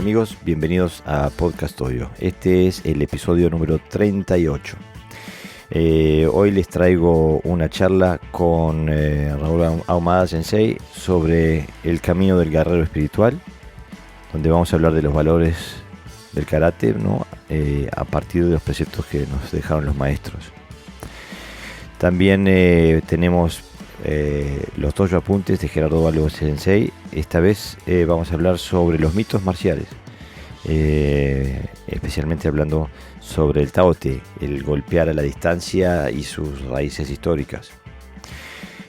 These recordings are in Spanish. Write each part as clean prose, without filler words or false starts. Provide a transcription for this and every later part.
amigos, bienvenidos a Podcast Oyo. Este es el episodio número 38. Hoy les traigo una charla con Raúl Ahumada Sensei sobre el camino del guerrero espiritual, donde vamos a hablar de los valores del karate, ¿no? A partir de los preceptos que nos dejaron los maestros. También tenemos los dojo apuntes de Gerardo Balbo Sensei. Esta vez vamos a hablar sobre los mitos marciales, especialmente hablando sobre el Taote, el golpear a la distancia y sus raíces históricas.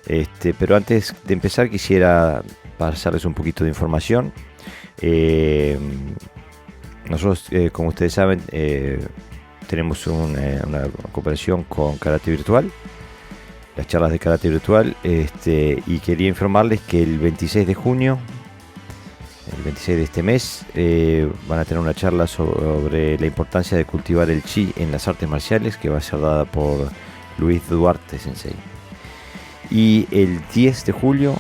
Pero antes de empezar quisiera pasarles un poquito de información. Nosotros, como ustedes saben, tenemos una cooperación con Karate Virtual, las charlas de Karate Virtual, y quería informarles que el 26 de junio, el 26 de este mes, van a tener una charla sobre la importancia de cultivar el chi en las artes marciales, que va a ser dada por Luis Duarte Sensei. Y el 10 de julio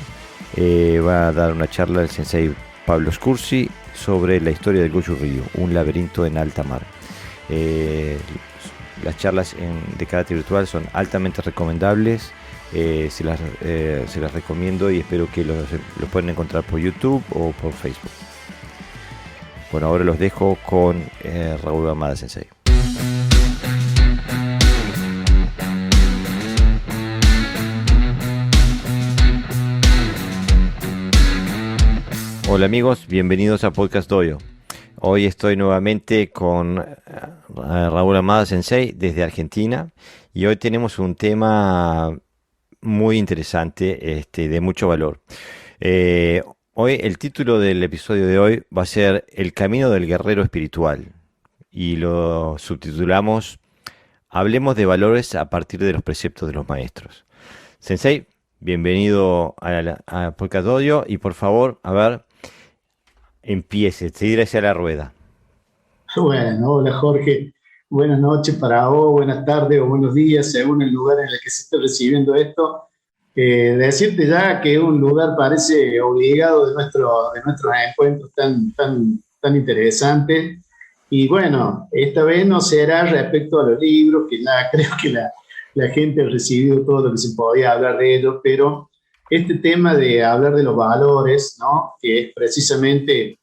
va a dar una charla el Sensei Pablo Scursi sobre la historia del Goju Ryu, un laberinto en alta mar. Las charlas de Karate Virtual son altamente recomendables, se las recomiendo y espero que los puedan encontrar por YouTube o por Facebook. Bueno, ahora los dejo con Raúl Ahumada Sensei. Hola amigos, bienvenidos a Podcast Dojo. Hoy estoy nuevamente con Raúl Ahumada Sensei desde Argentina y hoy tenemos un tema muy interesante, de mucho valor. Hoy el título del episodio de hoy va a ser El camino del guerrero espiritual y lo subtitulamos Hablemos de valores a partir de los preceptos de los maestros. Sensei, bienvenido a Podcast Dojo y por favor, a ver, empiece, tírese a la rueda. Bueno, hola Jorge, buenas noches para vos, buenas tardes o buenos días, según el lugar en el que se esté recibiendo esto. Decirte ya que un lugar parece obligado de nuestros encuentros tan interesantes. Y bueno, esta vez no será respecto a los libros, que creo que la gente ha recibido todo lo que se podía hablar de ellos, pero este tema de hablar de los valores, ¿no? Que es precisamente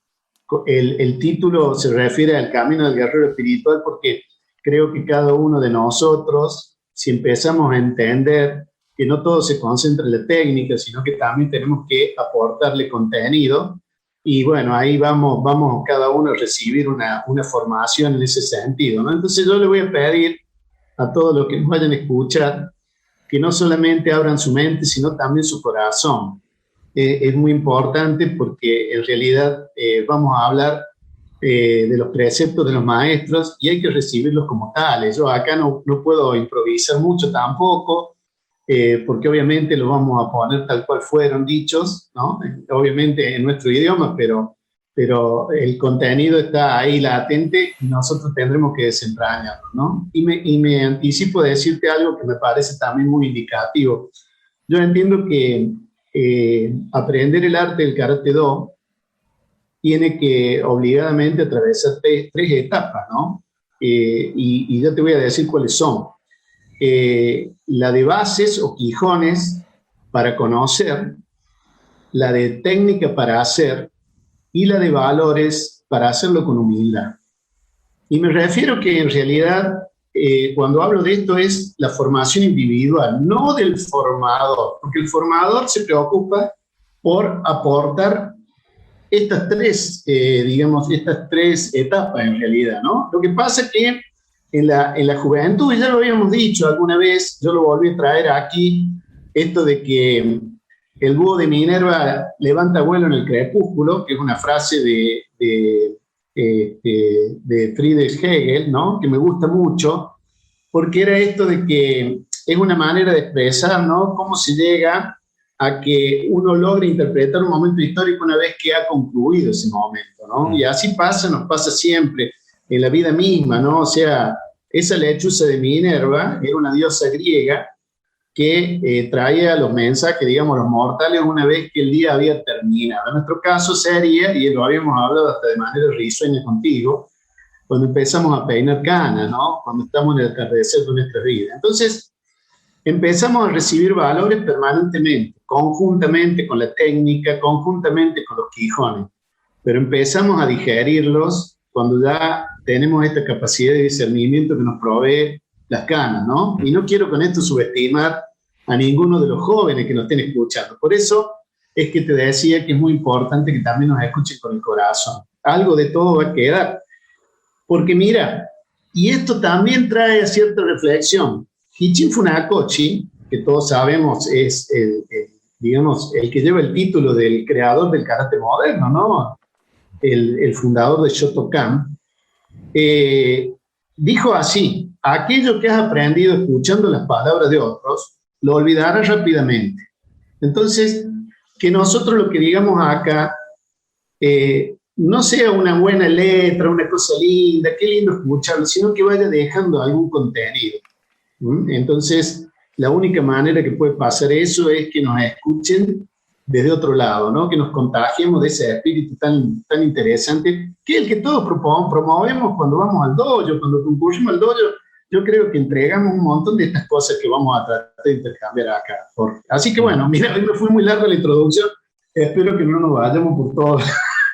el título se refiere al camino del guerrero espiritual, porque creo que cada uno de nosotros, si empezamos a entender que no todo se concentra en la técnica, sino que también tenemos que aportarle contenido, y bueno, ahí vamos cada uno a recibir una formación en ese sentido, ¿no? Entonces yo le voy a pedir a todos los que nos vayan a escuchar que no solamente abran su mente, sino también su corazón. Es muy importante porque en realidad vamos a hablar de los preceptos de los maestros y hay que recibirlos como tales. Yo acá no puedo improvisar mucho tampoco, porque obviamente lo vamos a poner tal cual fueron dichos, ¿no? Obviamente en nuestro idioma, pero el contenido está ahí latente y nosotros tendremos que desentrañarlo, ¿no? Y me anticipo de decirte algo que me parece también muy indicativo. Yo entiendo que aprender el arte del Karate Do tiene que obligadamente atravesar tres etapas, ¿no? Y ya te voy a decir cuáles son. La de bases o quijones para conocer, la de técnica para hacer y la de valores para hacerlo con humildad. Y me refiero que en realidad cuando hablo de esto es la formación individual, no del formador, porque el formador se preocupa por aportar estas tres etapas en realidad, ¿no? Lo que pasa es que en la juventud, y ya lo habíamos dicho alguna vez, yo lo volví a traer aquí, esto de que el búho de Minerva levanta vuelo en el crepúsculo, que es una frase de Friedrich Hegel, ¿no? Que me gusta mucho, porque era esto de que es una manera de expresar, ¿no? Cómo se llega a que uno logre interpretar un momento histórico una vez que ha concluido ese momento, ¿no? Y así nos pasa siempre en la vida misma, ¿no? O sea, esa lechuza de Minerva era una diosa griega que traía los mensajes, digamos, los mortales una vez que el día había terminado. En nuestro caso sería, y lo habíamos hablado hasta de manera risueña contigo, cuando empezamos a peinar canas, ¿no? Cuando estamos en el atardecer de nuestra vida. Entonces, empezamos a recibir valores permanentemente, conjuntamente con la técnica, conjuntamente con los quijones, pero empezamos a digerirlos cuando ya tenemos esta capacidad de discernimiento que nos provee las canas, ¿no? Y no quiero con esto subestimar a ninguno de los jóvenes que nos estén escuchando. Por eso es que te decía que es muy importante que también nos escuchen con el corazón. Algo de todo va a quedar. Porque mira, y esto también trae cierta reflexión. Hichin Funakoshi, que todos sabemos es digamos, el que lleva el título del creador del karate moderno, ¿no? El fundador de Shotokan, dijo así: aquello que has aprendido escuchando las palabras de otros, lo olvidarás rápidamente. Entonces, que nosotros lo que digamos acá no sea una buena letra, una cosa linda, qué lindo escucharlo, sino que vaya dejando algún contenido. Entonces, la única manera que puede pasar eso es que nos escuchen desde otro lado, ¿no? Que nos contagiemos de ese espíritu tan interesante, que es el que todos promovemos cuando vamos al dojo, cuando concurrimos al dojo. Yo creo que entregamos un montón de estas cosas que vamos a tratar de intercambiar acá, Jorge. Así que bueno, mira, hoy me fue muy larga la introducción, espero que no nos vayamos por todo,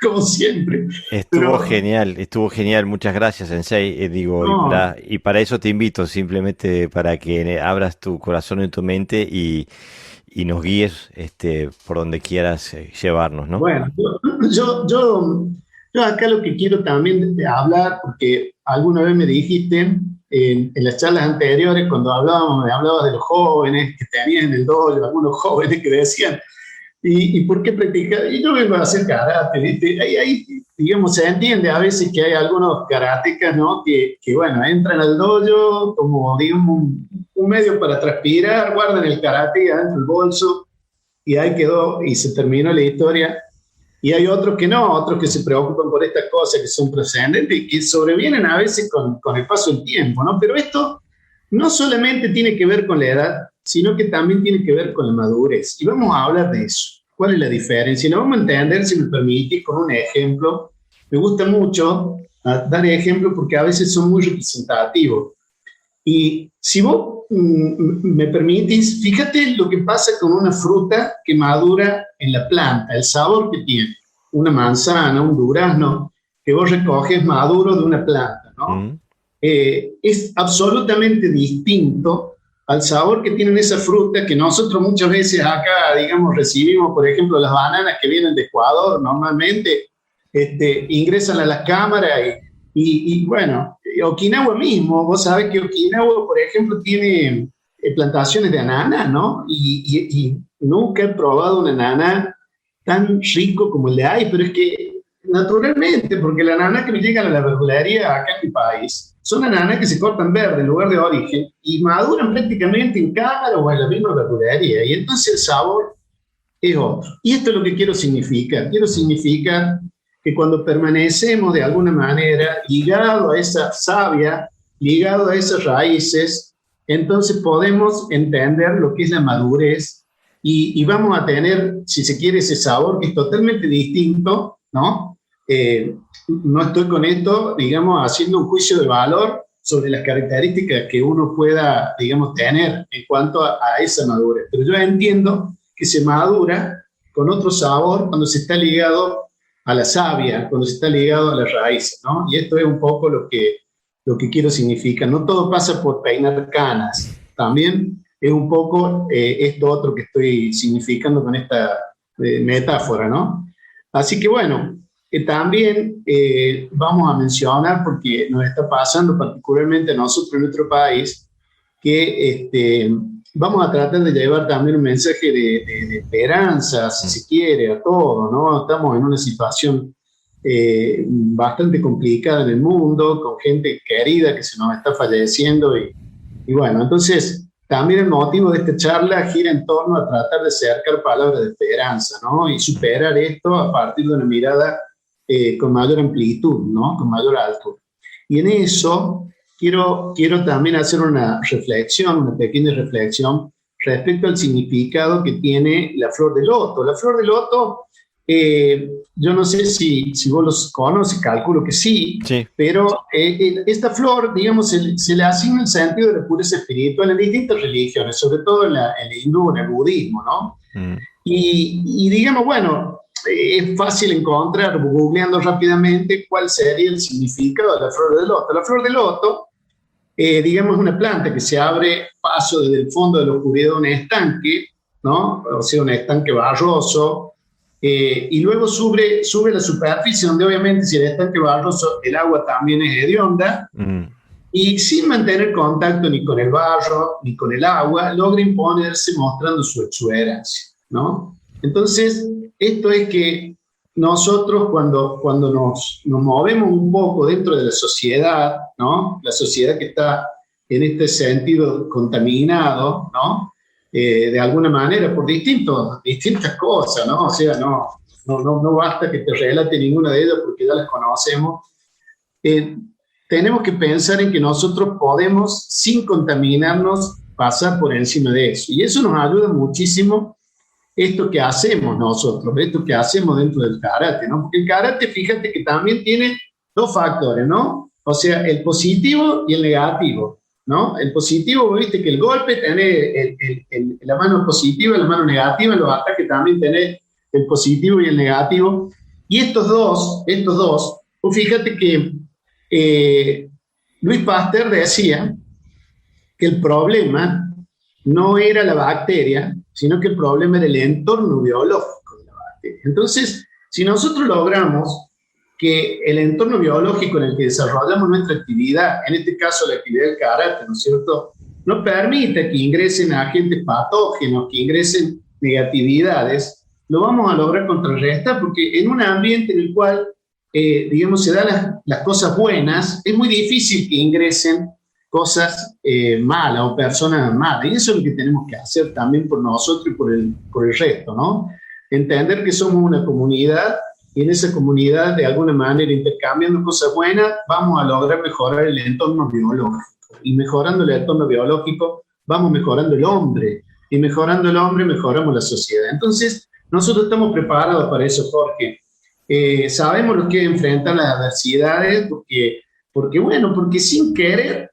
como siempre. Estuvo genial, muchas gracias, Sensei. No. Y para eso te invito, simplemente para que abras tu corazón y tu mente y nos guíes por donde quieras llevarnos, ¿no? Bueno, yo acá lo que quiero también hablar, porque alguna vez me dijiste en las charlas anteriores, cuando me hablabas de los jóvenes que tenías en el dojo, algunos jóvenes que decían, ¿y por qué practicar? Y yo vengo a hacer karate, ¿viste? Ahí, digamos, se entiende a veces que hay algunos karatecas, ¿no? Que bueno, entran al dojo como, digamos, un medio para transpirar, guardan el karate adentro del bolso, y ahí quedó, y se terminó la historia. Y hay otros que no, otros que se preocupan por estas cosas que son trascendentes y que sobrevienen a veces con el paso del tiempo, ¿no? Pero esto no solamente tiene que ver con la edad, sino que también tiene que ver con la madurez. Y vamos a hablar de eso. ¿Cuál es la diferencia? Y lo vamos a entender, si me permite, con un ejemplo. Me gusta mucho dar ejemplos porque a veces son muy representativos. Y si vos me permitís, fíjate lo que pasa con una fruta que madura en la planta, el sabor que tiene. Una manzana, un durazno, que vos recoges maduro de una planta, ¿no? Es absolutamente distinto al sabor que tienen esas frutas que nosotros muchas veces acá, digamos, recibimos, por ejemplo, las bananas que vienen de Ecuador, normalmente ingresan a las cámaras y bueno, Okinawa mismo, vos sabés que Okinawa, por ejemplo, tiene plantaciones de ananá, ¿no? Y nunca he probado un ananá tan rico como el de ahí, pero es que naturalmente, porque la ananá que me llegan a la verdulería acá en mi país son ananá que se cortan verde en lugar de origen y maduran prácticamente en cámara o en la misma verdulería, y entonces el sabor es otro. Y esto es lo que quiero significar. Quiero significar que cuando permanecemos de alguna manera ligado a esa savia, ligado a esas raíces, entonces podemos entender lo que es la madurez y vamos a tener, si se quiere, ese sabor que es totalmente distinto, ¿no? No estoy con esto, digamos, haciendo un juicio de valor sobre las características que uno pueda, digamos, tener en cuanto a esa madurez. Pero yo entiendo que se madura con otro sabor cuando se está ligado a la savia, cuando se está ligado a las raíces, ¿no? Y esto es un poco lo que quiero significar. No todo pasa por peinar canas, también es un poco esto otro que estoy significando con esta metáfora, ¿no? Así que bueno, también vamos a mencionar, porque nos está pasando particularmente a nosotros en nuestro país, que vamos a tratar de llevar también un mensaje de esperanza, si se quiere, a todos, ¿no? Estamos en una situación bastante complicada en el mundo, con gente querida que se nos está falleciendo y bueno, entonces también el motivo de esta charla gira en torno a tratar de acercar palabras de esperanza, ¿no? Y superar esto a partir de una mirada con mayor amplitud, ¿no? Con mayor altura. Y en eso quiero también hacer una reflexión, una pequeña reflexión respecto al significado que tiene la flor de loto. La flor de loto, yo no sé si vos los conoces, calculo que sí, Sí. pero esta flor, digamos, se le asigna el sentido de la pureza espiritual en distintas religiones, sobre todo en el hindú, en el budismo, ¿no? Mm. Y digamos, bueno, es fácil encontrar, googleando rápidamente, cuál sería el significado de la flor de loto. La flor de loto, digamos, es una planta que se abre paso desde el fondo de la oscuridad de un estanque, ¿no? O sea, un estanque barroso, y luego sube la superficie, donde obviamente si el estanque barroso, el agua también es hedionda, y sin mantener contacto ni con el barro ni con el agua, logra imponerse mostrando su exuberancia, ¿no? Entonces, esto es que nosotros cuando nos movemos un poco dentro de la sociedad, ¿no? La sociedad que está en este sentido contaminado, ¿no? De alguna manera por distintas cosas, ¿no? O sea, no basta que te relate ninguna de ellas porque ya las conocemos. Tenemos que pensar en que nosotros podemos, sin contaminarnos, pasar por encima de eso. Y eso nos ayuda muchísimo esto que hacemos nosotros, esto que hacemos dentro del karate, ¿no? Porque el karate, fíjate que también tiene dos factores, ¿no? O sea, el positivo y el negativo, ¿no? El positivo, viste que el golpe tiene la mano positiva y la mano negativa, en los ataques también tiene el positivo y el negativo. Y estos dos, pues fíjate que Luis Pasteur decía que el problema no era la bacteria, sino que el problema era el entorno biológico de la bacteria. Entonces, si nosotros logramos que el entorno biológico en el que desarrollamos nuestra actividad, en este caso la actividad del karate, ¿no es cierto?, no permita que ingresen agentes patógenos, que ingresen negatividades, lo vamos a lograr contrarrestar, porque en un ambiente en el cual, digamos, se dan las cosas buenas, es muy difícil que ingresen cosas malas o personas malas. Y eso es lo que tenemos que hacer también por nosotros y por el resto, ¿no? Entender que somos una comunidad y en esa comunidad, de alguna manera, intercambiando cosas buenas, vamos a lograr mejorar el entorno biológico. Y mejorando el entorno biológico, vamos mejorando el hombre. Y mejorando el hombre, mejoramos la sociedad. Entonces, nosotros estamos preparados para eso, Jorge. Sabemos lo que es enfrentar las adversidades, porque sin querer,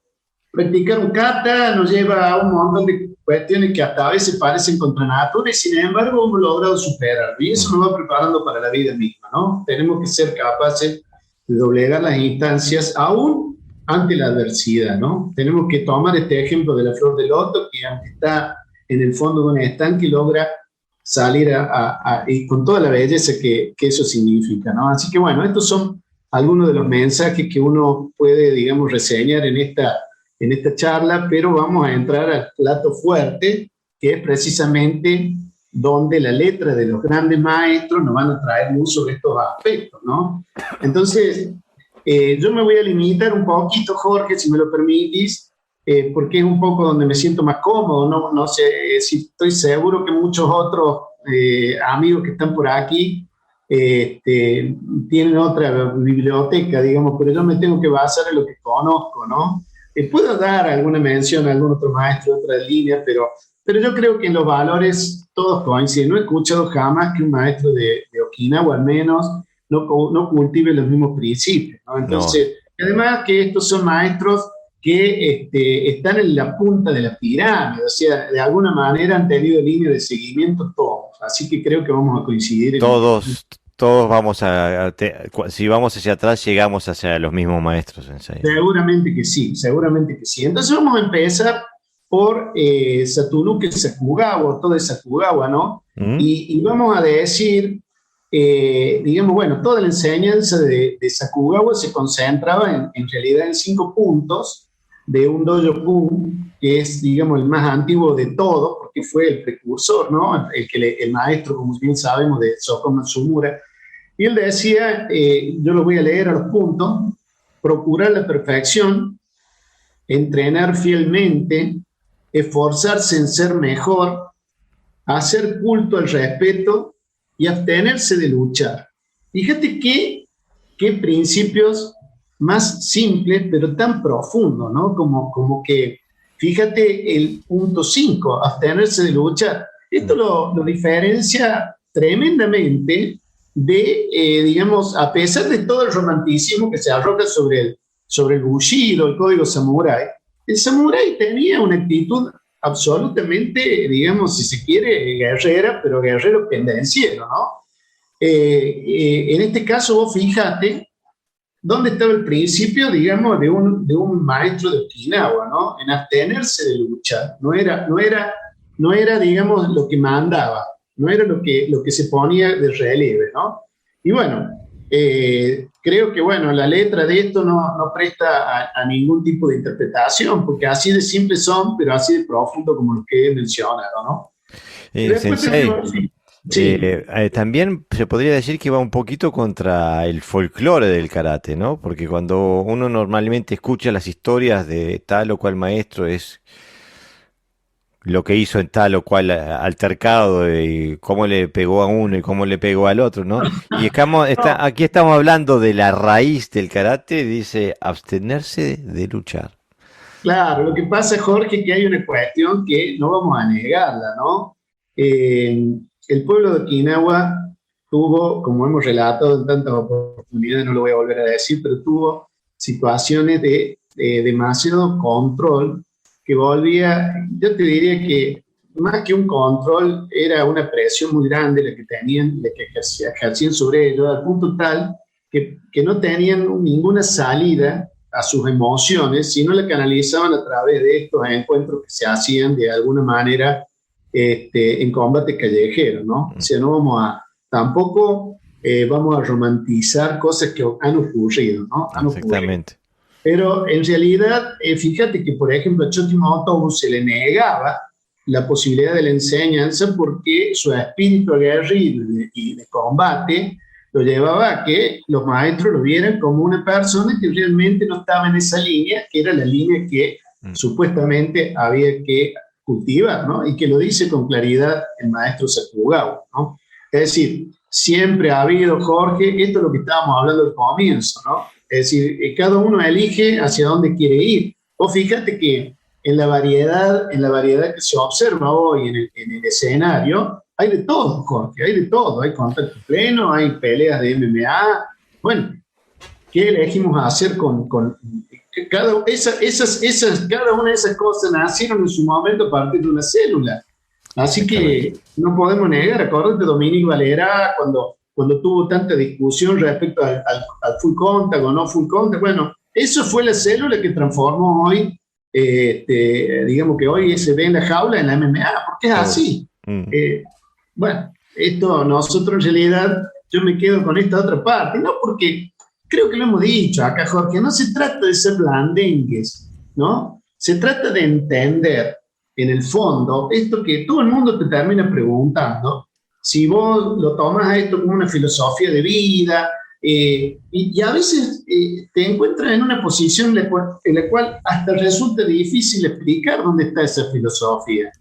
practicar un kata nos lleva a un montón de cuestiones que hasta a veces parecen contra natura y sin embargo hemos logrado superarlo. Y eso nos va preparando para la vida misma, ¿no? Tenemos que ser capaces de doblegar las instancias aún ante la adversidad, ¿no? Tenemos que tomar este ejemplo de la flor de loto, que aunque está en el fondo de un estanque, logra salir y con toda la belleza que eso significa, ¿no? Así que bueno, estos son algunos de los mensajes que uno puede, digamos, reseñar en esta charla, pero vamos a entrar al plato fuerte, que es precisamente donde la letra de los grandes maestros nos van a traer luz sobre estos aspectos, ¿no? Entonces, yo me voy a limitar un poquito, Jorge, si me lo permitís, porque es un poco donde me siento más cómodo, no sé si estoy seguro que muchos otros amigos que están por aquí tienen otra biblioteca, digamos, pero yo me tengo que basar en lo que conozco, ¿no? Puedo dar alguna mención a algún otro maestro de otra línea, pero yo creo que en los valores todos coinciden. No he escuchado jamás que un maestro de Okinawa, al menos, no cultive los mismos principios, ¿no? Entonces, no. Además que estos son maestros que están en la punta de la pirámide, o sea, de alguna manera han tenido línea de seguimiento todos. Así que creo que vamos a coincidir. Todos vamos si vamos hacia atrás, llegamos hacia los mismos maestros. Seguramente que sí, seguramente que sí. Entonces vamos a empezar por Satunuke Sakugawa, todo es Sakugawa, ¿no? Y vamos a decir, digamos, bueno, toda la enseñanza de Sakugawa se concentraba en realidad en 5 puntos de un dojo Pun, que es, digamos, el más antiguo de todos, porque fue el precursor, ¿no? El maestro, como bien sabemos, de Shoko Matsumura. Y él decía, yo lo voy a leer a los puntos: procurar la perfección, entrenar fielmente, esforzarse en ser mejor, hacer culto al respeto y abstenerse de luchar. Fíjate qué principios más simples, pero tan profundos, ¿no? Como que fíjate el punto 5, abstenerse de luchar. Esto lo diferencia tremendamente de, digamos, a pesar de todo el romanticismo que se arroja sobre el Bushido, el código samurái, el samurái tenía una actitud absolutamente, digamos, si se quiere, guerrera, pero guerrero pendenciero, ¿no? En este caso, vos fíjate dónde estaba el principio, digamos, de un maestro de Okinawa, ¿no? En abstenerse de luchar. No era, digamos, lo que mandaba, no era lo que se ponía de relieve, ¿no? Y bueno, creo que, bueno, la letra de esto no presta a ningún tipo de interpretación, porque así de simples son, pero así de profundo como lo que he mencionado, ¿no? Después Sensei, tenemos, sí, también se podría decir que va un poquito contra el folclore del karate, ¿no? Porque cuando uno normalmente escucha las historias de tal o cual maestro es lo que hizo en tal o cual altercado y cómo le pegó a uno y cómo le pegó al otro, ¿no? Y no, aquí estamos hablando de la raíz del karate, dice abstenerse de luchar. claro, lo que pasa, Jorge, que hay una cuestión que no vamos a negarla, ¿no? El pueblo de Okinawa tuvo, como hemos relatado en tantas oportunidades, no lo voy a volver a decir, pero tuvo situaciones de demasiado control que volvía, yo te diría que más que un control, era una presión muy grande la que tenían, la que ejercían sobre ellos, al punto tal que no tenían ninguna salida a sus emociones, sino la canalizaban a través de estos encuentros que se hacían de alguna manera en combate callejero, ¿no? O sea, no vamos a, tampoco vamos a romantizar cosas que han ocurrido, ¿no? Han ocurrido. Exactamente. Pero en realidad, fíjate que, por ejemplo, a Chotimo Otobu se le negaba la posibilidad de la enseñanza porque su espíritu aguerrido y de combate lo llevaba a que los maestros lo vieran como una persona que realmente no estaba en esa línea, que era la línea que Mm. supuestamente había que cultivar, ¿no? Y que lo dice con claridad el maestro Sakugawa, ¿no? Es decir, siempre ha habido, Jorge, esto es lo que estábamos hablando al comienzo, ¿no? Es decir, cada uno elige hacia dónde quiere ir. Vos fíjate que en la variedad que se observa hoy en el escenario, hay de todo, Jorge, hay de todo. Hay contacto pleno, hay peleas de MMA. Bueno, ¿qué elegimos hacer con cada una de esas cosas nacieron en su momento a partir de una célula? Así Exactamente. que no podemos negar, acuérdate de Dominique Valera cuando tuvo tanta discusión respecto al full contact o no full contact. Bueno, eso fue la célula que transformó hoy, digamos que hoy se ve en la jaula en la MMA, porque es Seguro. así. Mm. Eh, bueno, esto nosotros en realidad, yo me quedo con esta otra parte, no porque creo que lo hemos dicho acá, Jorge, no se trata de ser blandengues, ¿no? Se trata de entender en el fondo esto que todo el mundo te termina preguntando, si vos lo tomas a esto como una filosofía de vida, y a veces te encuentras en una posición en la cual hasta resulta difícil explicar dónde está esa filosofía.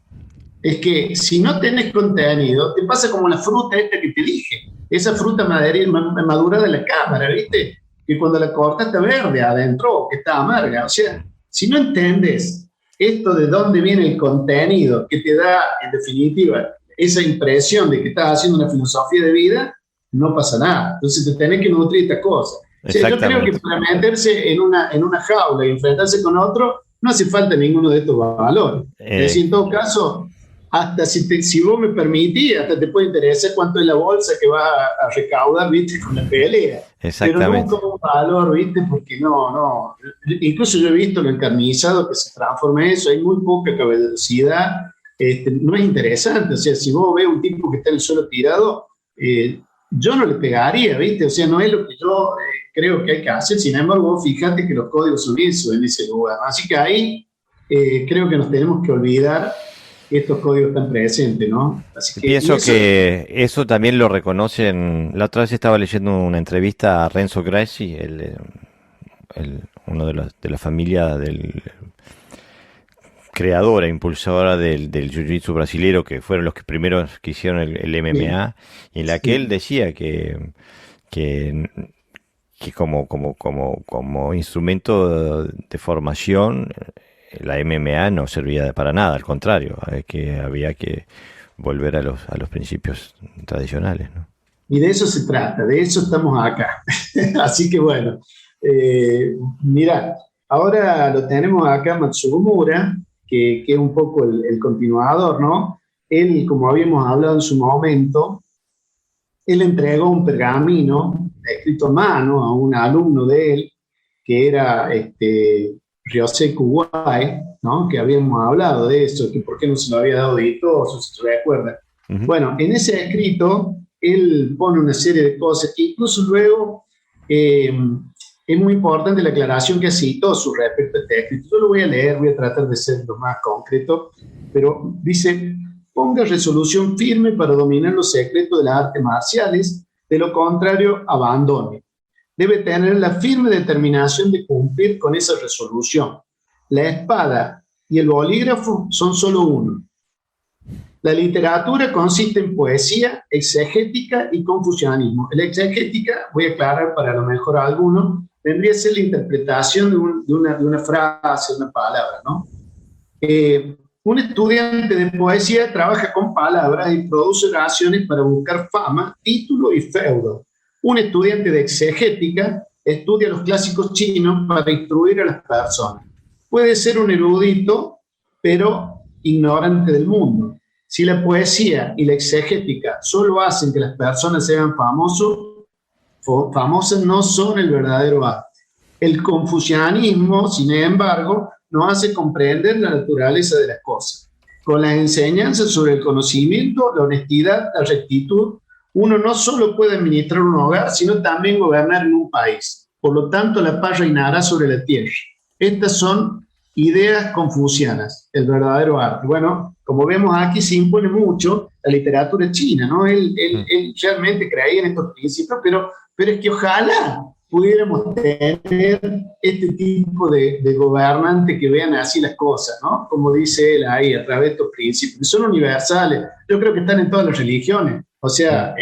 Es que si no tenés contenido, te pasa como la fruta esta que te dije, esa fruta madura de la cámara, ¿viste? Que cuando la cortas está verde adentro, que está amarga. O sea, si no entiendes esto de dónde viene el contenido que te da, en definitiva, esa impresión de que estás haciendo una filosofía de vida, no pasa nada. Entonces te tenés que nutrir esta cosa. O sea, yo creo que Exactamente. para meterse en una jaula y enfrentarse con otro, no hace falta ninguno de estos valores. Es Eh, decir, en todo caso, hasta si vos me permitís, hasta te puede interesar cuánto es la bolsa que va a recaudar, viste, con la pelea. Pero nunca exactamente. un valor, viste, porque no. Incluso yo he visto lo encarnizado que se transforma en eso, hay muy poca caballerosidad, no es interesante. O sea, si vos ves un tipo que está en el suelo tirado, yo no le pegaría, viste, o sea, no es lo que yo creo que hay que hacer. Sin embargo, vos fíjate que los códigos son eso en ese lugar. Así que ahí creo que nos tenemos que olvidar que estos códigos están presentes, ¿no? Así Y que, y pienso eso, que eso también lo reconocen. La otra vez estaba leyendo una entrevista a Renzo Gracie, uno de la familia del creadora, impulsora del jiu-jitsu brasilero, que fueron los que primeros que hicieron el sí, MMA, y en la que él sí, decía que, que como instrumento de formación la MMA no servía para nada, al contrario, que había que volver a los principios tradicionales, ¿no? Y de eso se trata, de eso estamos acá. Así que bueno, mira, ahora lo tenemos acá Matsumura, que es un poco el continuador, ¿no? Él, como habíamos hablado en su momento, él entregó un pergamino escrito a mano a un alumno de él, que era Ryosei Kuwai, ¿no? Que habíamos hablado de eso, que por qué no se lo había dado Itosu, si se recuerda. Ujú. Bueno, en ese escrito, él pone una serie de cosas, que incluso luego es muy importante la aclaración que hace Itosu respecto a este escrito. Yo lo voy a leer, voy a tratar de ser lo más concreto, pero dice: ponga resolución firme para dominar los secretos de las artes marciales, de lo contrario, abandone. Debe tener la firme determinación de cumplir con esa resolución. La espada y el bolígrafo son solo uno. La literatura consiste en poesía, exegética y confucianismo. La exegética, voy a aclarar para lo mejor a algunos, vendría a ser la interpretación de una frase, una palabra, ¿no? Un estudiante de poesía trabaja con palabras y produce oraciones para buscar fama, título y feudo. Un estudiante de exegética estudia los clásicos chinos para instruir a las personas. Puede ser un erudito, pero ignorante del mundo. Si la poesía y la exegética solo hacen que las personas sean famosas, no son el verdadero arte. El confucianismo, sin embargo, nos hace comprender la naturaleza de las cosas. Con las enseñanzas sobre el conocimiento, la honestidad, la rectitud, uno no solo puede administrar un hogar, sino también gobernar en un país. Por lo tanto, la paz reinará sobre la tierra. Estas son ideas confucianas, el verdadero arte. Bueno, como vemos aquí, se impone mucho la literatura china, ¿no? Él realmente creía en estos principios, pero es que ojalá pudiéramos tener este tipo de gobernantes que vean así las cosas, ¿no? Como dice él ahí, a través de estos principios, que son universales. Yo creo que están en todas las religiones. O sea,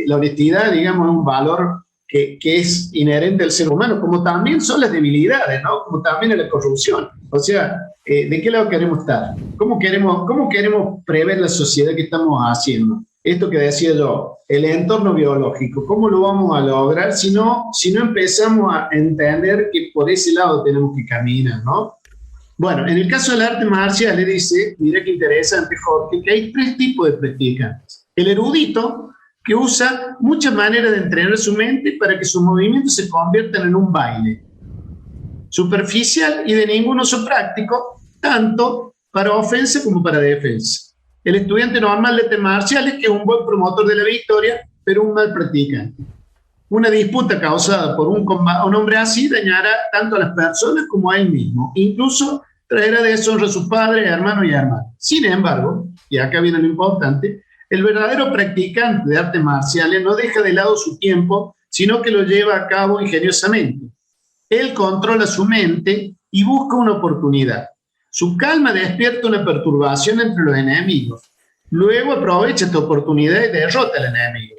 la honestidad, digamos, es un valor que es inherente al ser humano, como también son las debilidades, ¿no? Como también la corrupción. O sea, ¿de qué lado queremos estar? ¿Cómo queremos prever la sociedad que estamos haciendo? Esto que decía yo, el entorno biológico, ¿cómo lo vamos a lograr si no empezamos a entender que por ese lado tenemos que caminar, ¿no? Bueno, en el caso del arte marcial, le dice, mira qué interesante, Jorge, que hay 3 tipos de practicantes. El erudito, que usa muchas maneras de entrenar su mente para que sus movimientos se conviertan en un baile. Superficial y de ningún uso práctico, tanto para ofensa como para defensa. El estudiante normal de artes marciales, que es un buen promotor de la victoria, pero un mal practicante. Una disputa causada por un hombre así dañará tanto a las personas como a él mismo. Incluso traerá deshonra a sus padres, hermanos y hermanas. Sin embargo, y acá viene lo importante, el verdadero practicante de artes marciales no deja de lado su tiempo, sino que lo lleva a cabo ingeniosamente. Él controla su mente y busca una oportunidad. Su calma despierta una perturbación entre los enemigos. Luego aprovecha esta oportunidad y derrota al enemigo.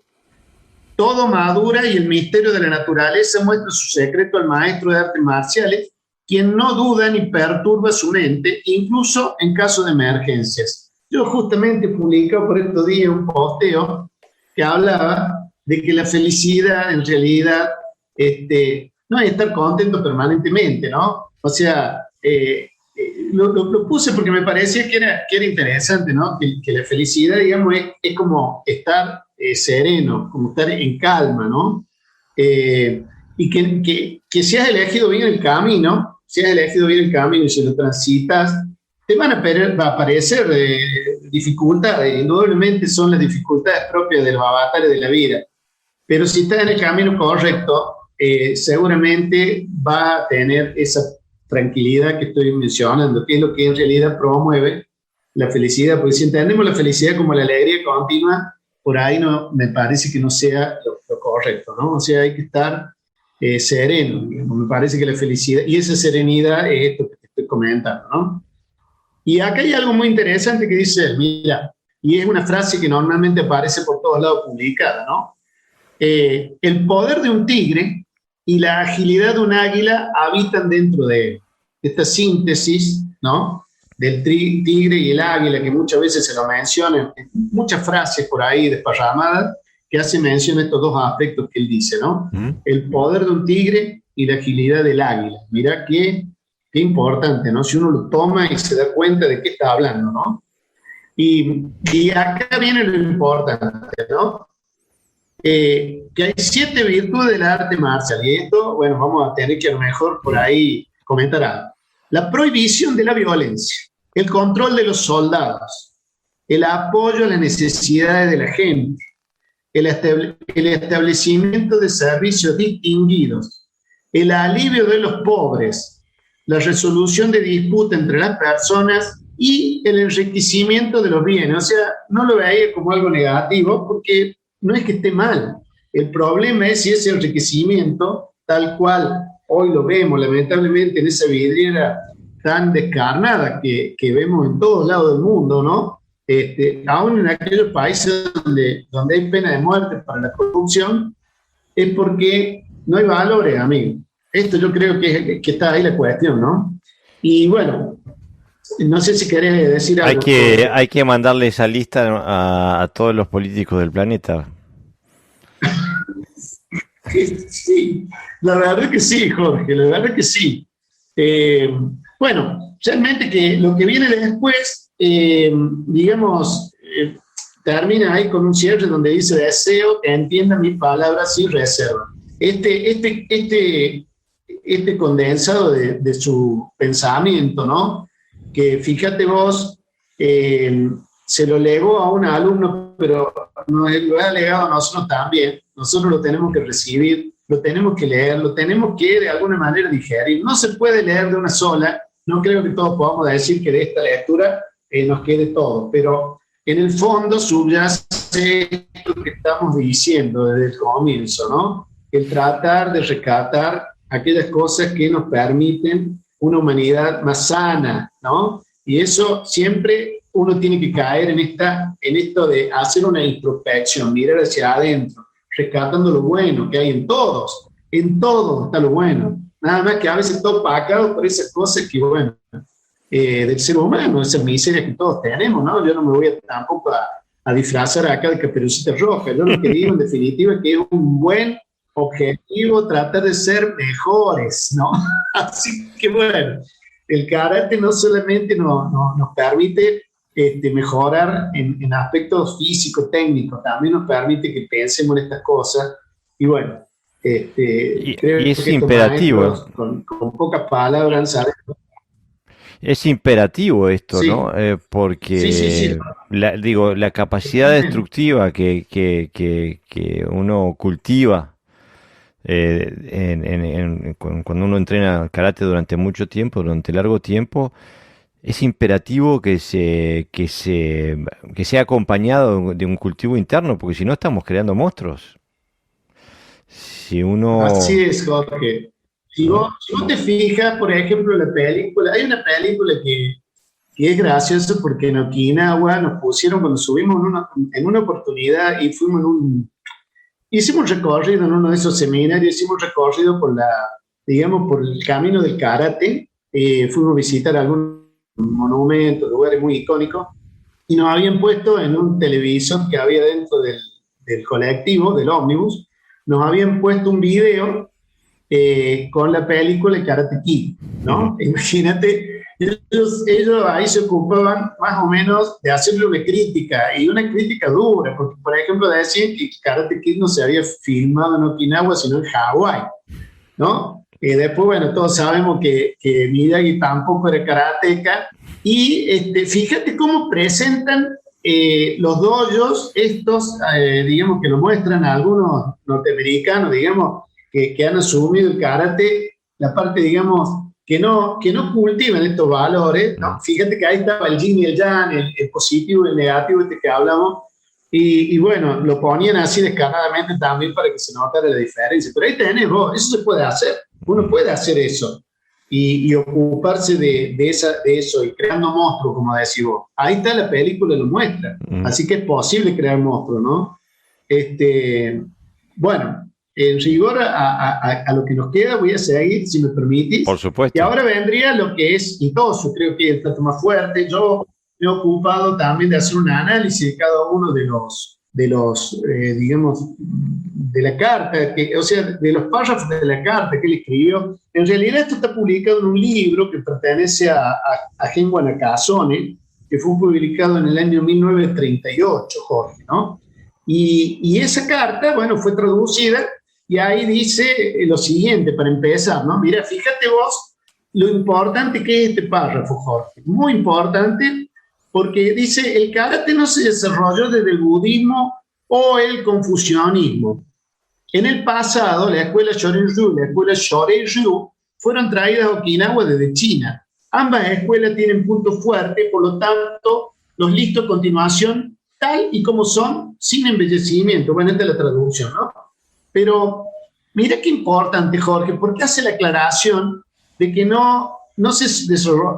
Todo madura y el misterio de la naturaleza muestra su secreto al maestro de artes marciales, quien no duda ni perturba su mente, incluso en caso de emergencias. Yo justamente publiqué por estos días un posteo que hablaba de que la felicidad en realidad no es estar contento permanentemente, ¿no? O sea, lo puse porque me parecía que era interesante, ¿no? Que la felicidad, digamos, es como estar sereno, como estar en calma, ¿no? Y que si has elegido bien el camino, y si lo transitas, te van a aparecer dificultades, indudablemente son las dificultades propias de los avatares de la vida, pero si estás en el camino correcto, seguramente va a tener esa tranquilidad que estoy mencionando, que es lo que en realidad promueve la felicidad, porque si entendemos la felicidad como la alegría continua, por ahí no, me parece que no sea lo correcto, ¿no? O sea, hay que estar sereno, digamos. Me parece que la felicidad, y esa serenidad es esto que te estoy comentando, ¿no? Y acá hay algo muy interesante que dice, mira, y es una frase que normalmente aparece por todos lados publicada, ¿no? El poder de un tigre y la agilidad de un águila habitan dentro de él. Esta síntesis ¿no? Del tigre y el águila, que muchas veces se lo mencionan, muchas frases por ahí desparramadas, que hacen mención a estos dos aspectos que él dice, ¿no? El poder de un tigre y la agilidad del águila. Mirá qué importante, ¿no? Si uno lo toma y se da cuenta de qué está hablando, ¿no? Y acá viene lo importante, ¿no? Que hay 7 virtudes del arte marcial, y esto, bueno, vamos a tener que a lo mejor por ahí comentar algo. La prohibición de la violencia, el control de los soldados, el apoyo a las necesidades de la gente, el establecimiento de servicios distinguidos, el alivio de los pobres, la resolución de disputas entre las personas y el enriquecimiento de los bienes. O sea, no lo veía como algo negativo porque no es que esté mal. El problema es si ese enriquecimiento, tal cual hoy lo vemos lamentablemente en esa vidriera tan descarnada que vemos en todos lados del mundo, ¿no? Aún en aquellos países donde hay pena de muerte para la corrupción, es porque no hay valores, amigo. Esto yo creo que está ahí la cuestión, ¿no? Y bueno, no sé si querés decir algo. Hay que mandarle esa lista a todos los políticos del planeta. Sí, la verdad que sí, Jorge, la verdad que sí. Bueno, realmente que lo que viene después, digamos, termina ahí con un cierre donde dice: deseo que entiendan mis palabras sin reserva. Este condensado de su pensamiento, ¿no? Que fíjate vos, se lo legó a un alumno, pero nos lo ha legado a nosotros también. Nosotros lo tenemos que recibir, lo tenemos que leer, lo tenemos que de alguna manera digerir. No se puede leer de una sola. No creo que todos podamos decir que de esta lectura nos quede todo, pero en el fondo subyace esto que estamos diciendo desde el comienzo, ¿no? El tratar de rescatar aquellas cosas que nos permiten una humanidad más sana, ¿no? Y eso siempre uno tiene que caer en esto de hacer una introspección, mirar hacia adentro, rescatando lo bueno que hay en todos está lo bueno. Nada más que a veces está opacado por esas cosas que, bueno, del ser humano, esas miserias que todos tenemos, ¿no? Yo no me voy tampoco a disfrazar acá de Caperucita Roja. Yo lo que digo en definitiva es que es un buen objetivo tratar de ser mejores, ¿no? Así que bueno, el karate no solamente nos permite mejorar en aspectos físicos, técnicos, también nos permite que pensemos en estas cosas. Y bueno, creo y es que imperativo. con pocas palabras, ¿sabes? Es imperativo esto, Sí. ¿no? Porque, Sí. la capacidad destructiva que uno cultiva cuando uno entrena karate durante mucho tiempo, durante largo tiempo, es imperativo que sea acompañado de un cultivo interno, porque si no estamos creando monstruos. Si Así uno, es, Jorge. ¿no? Si vos te fijas, por ejemplo, en la película, hay una película que es graciosa porque en Okinawa nos pusieron, cuando subimos en una oportunidad y hicimos un recorrido en uno de esos seminarios, hicimos un recorrido digamos, por el camino del karate, fuimos a visitar algunos monumentos, lugares muy icónicos, y nos habían puesto en un televisor que había dentro del colectivo, del ómnibus, nos habían puesto un video con la película Karate Kid, ¿no? Imagínate, ellos ahí se ocupaban más o menos de hacerle una crítica, y una crítica dura, porque por ejemplo decían que Karate Kid no se había filmado en Okinawa, sino en Hawái, ¿no? Y después, bueno, todos sabemos que Miyagi tampoco era karateca, y fíjate cómo presentan los dojos estos, digamos, que lo muestran a algunos norteamericanos, digamos, que han asumido el karate, la parte, digamos, que no cultivan estos valores, ¿no? Fíjate que ahí estaba el yin y el yang, el positivo y el negativo que hablamos, y bueno, lo ponían así descaradamente también para que se notara la diferencia. Pero ahí tenés vos, eso se puede hacer, uno puede hacer eso y ocuparse de eso y creando monstruos, como decís vos. Ahí está la película, lo muestra. Así que es posible crear monstruos, ¿no? Bueno, en rigor a lo que nos queda, voy a seguir, si me permitís. Por supuesto. Y ahora vendría lo que es Itosu, creo que es el plato más fuerte. Yo me he ocupado también de hacer un análisis de cada uno de los digamos, de la carta, o sea, de los párrafos de la carta que él escribió. En realidad esto está publicado en un libro que pertenece a Genwa Nakasone, que fue publicado en el año 1938, Jorge, ¿no? Y esa carta, bueno, fue traducida y ahí dice lo siguiente, para empezar, ¿no? Mira, fíjate vos lo importante que es este párrafo, Jorge. Muy importante, porque dice, el karate no se desarrolló desde el budismo o el confucianismo. En el pasado, la escuela Shorin-ryu y la escuela Shorei-ryu fueron traídas a Okinawa desde China. Ambas escuelas tienen puntos fuertes, por lo tanto, los listo a continuación, tal y como son, sin embellecimiento. Bueno, esta es la traducción, ¿no? Pero mira qué importante, Jorge, porque hace la aclaración de que no se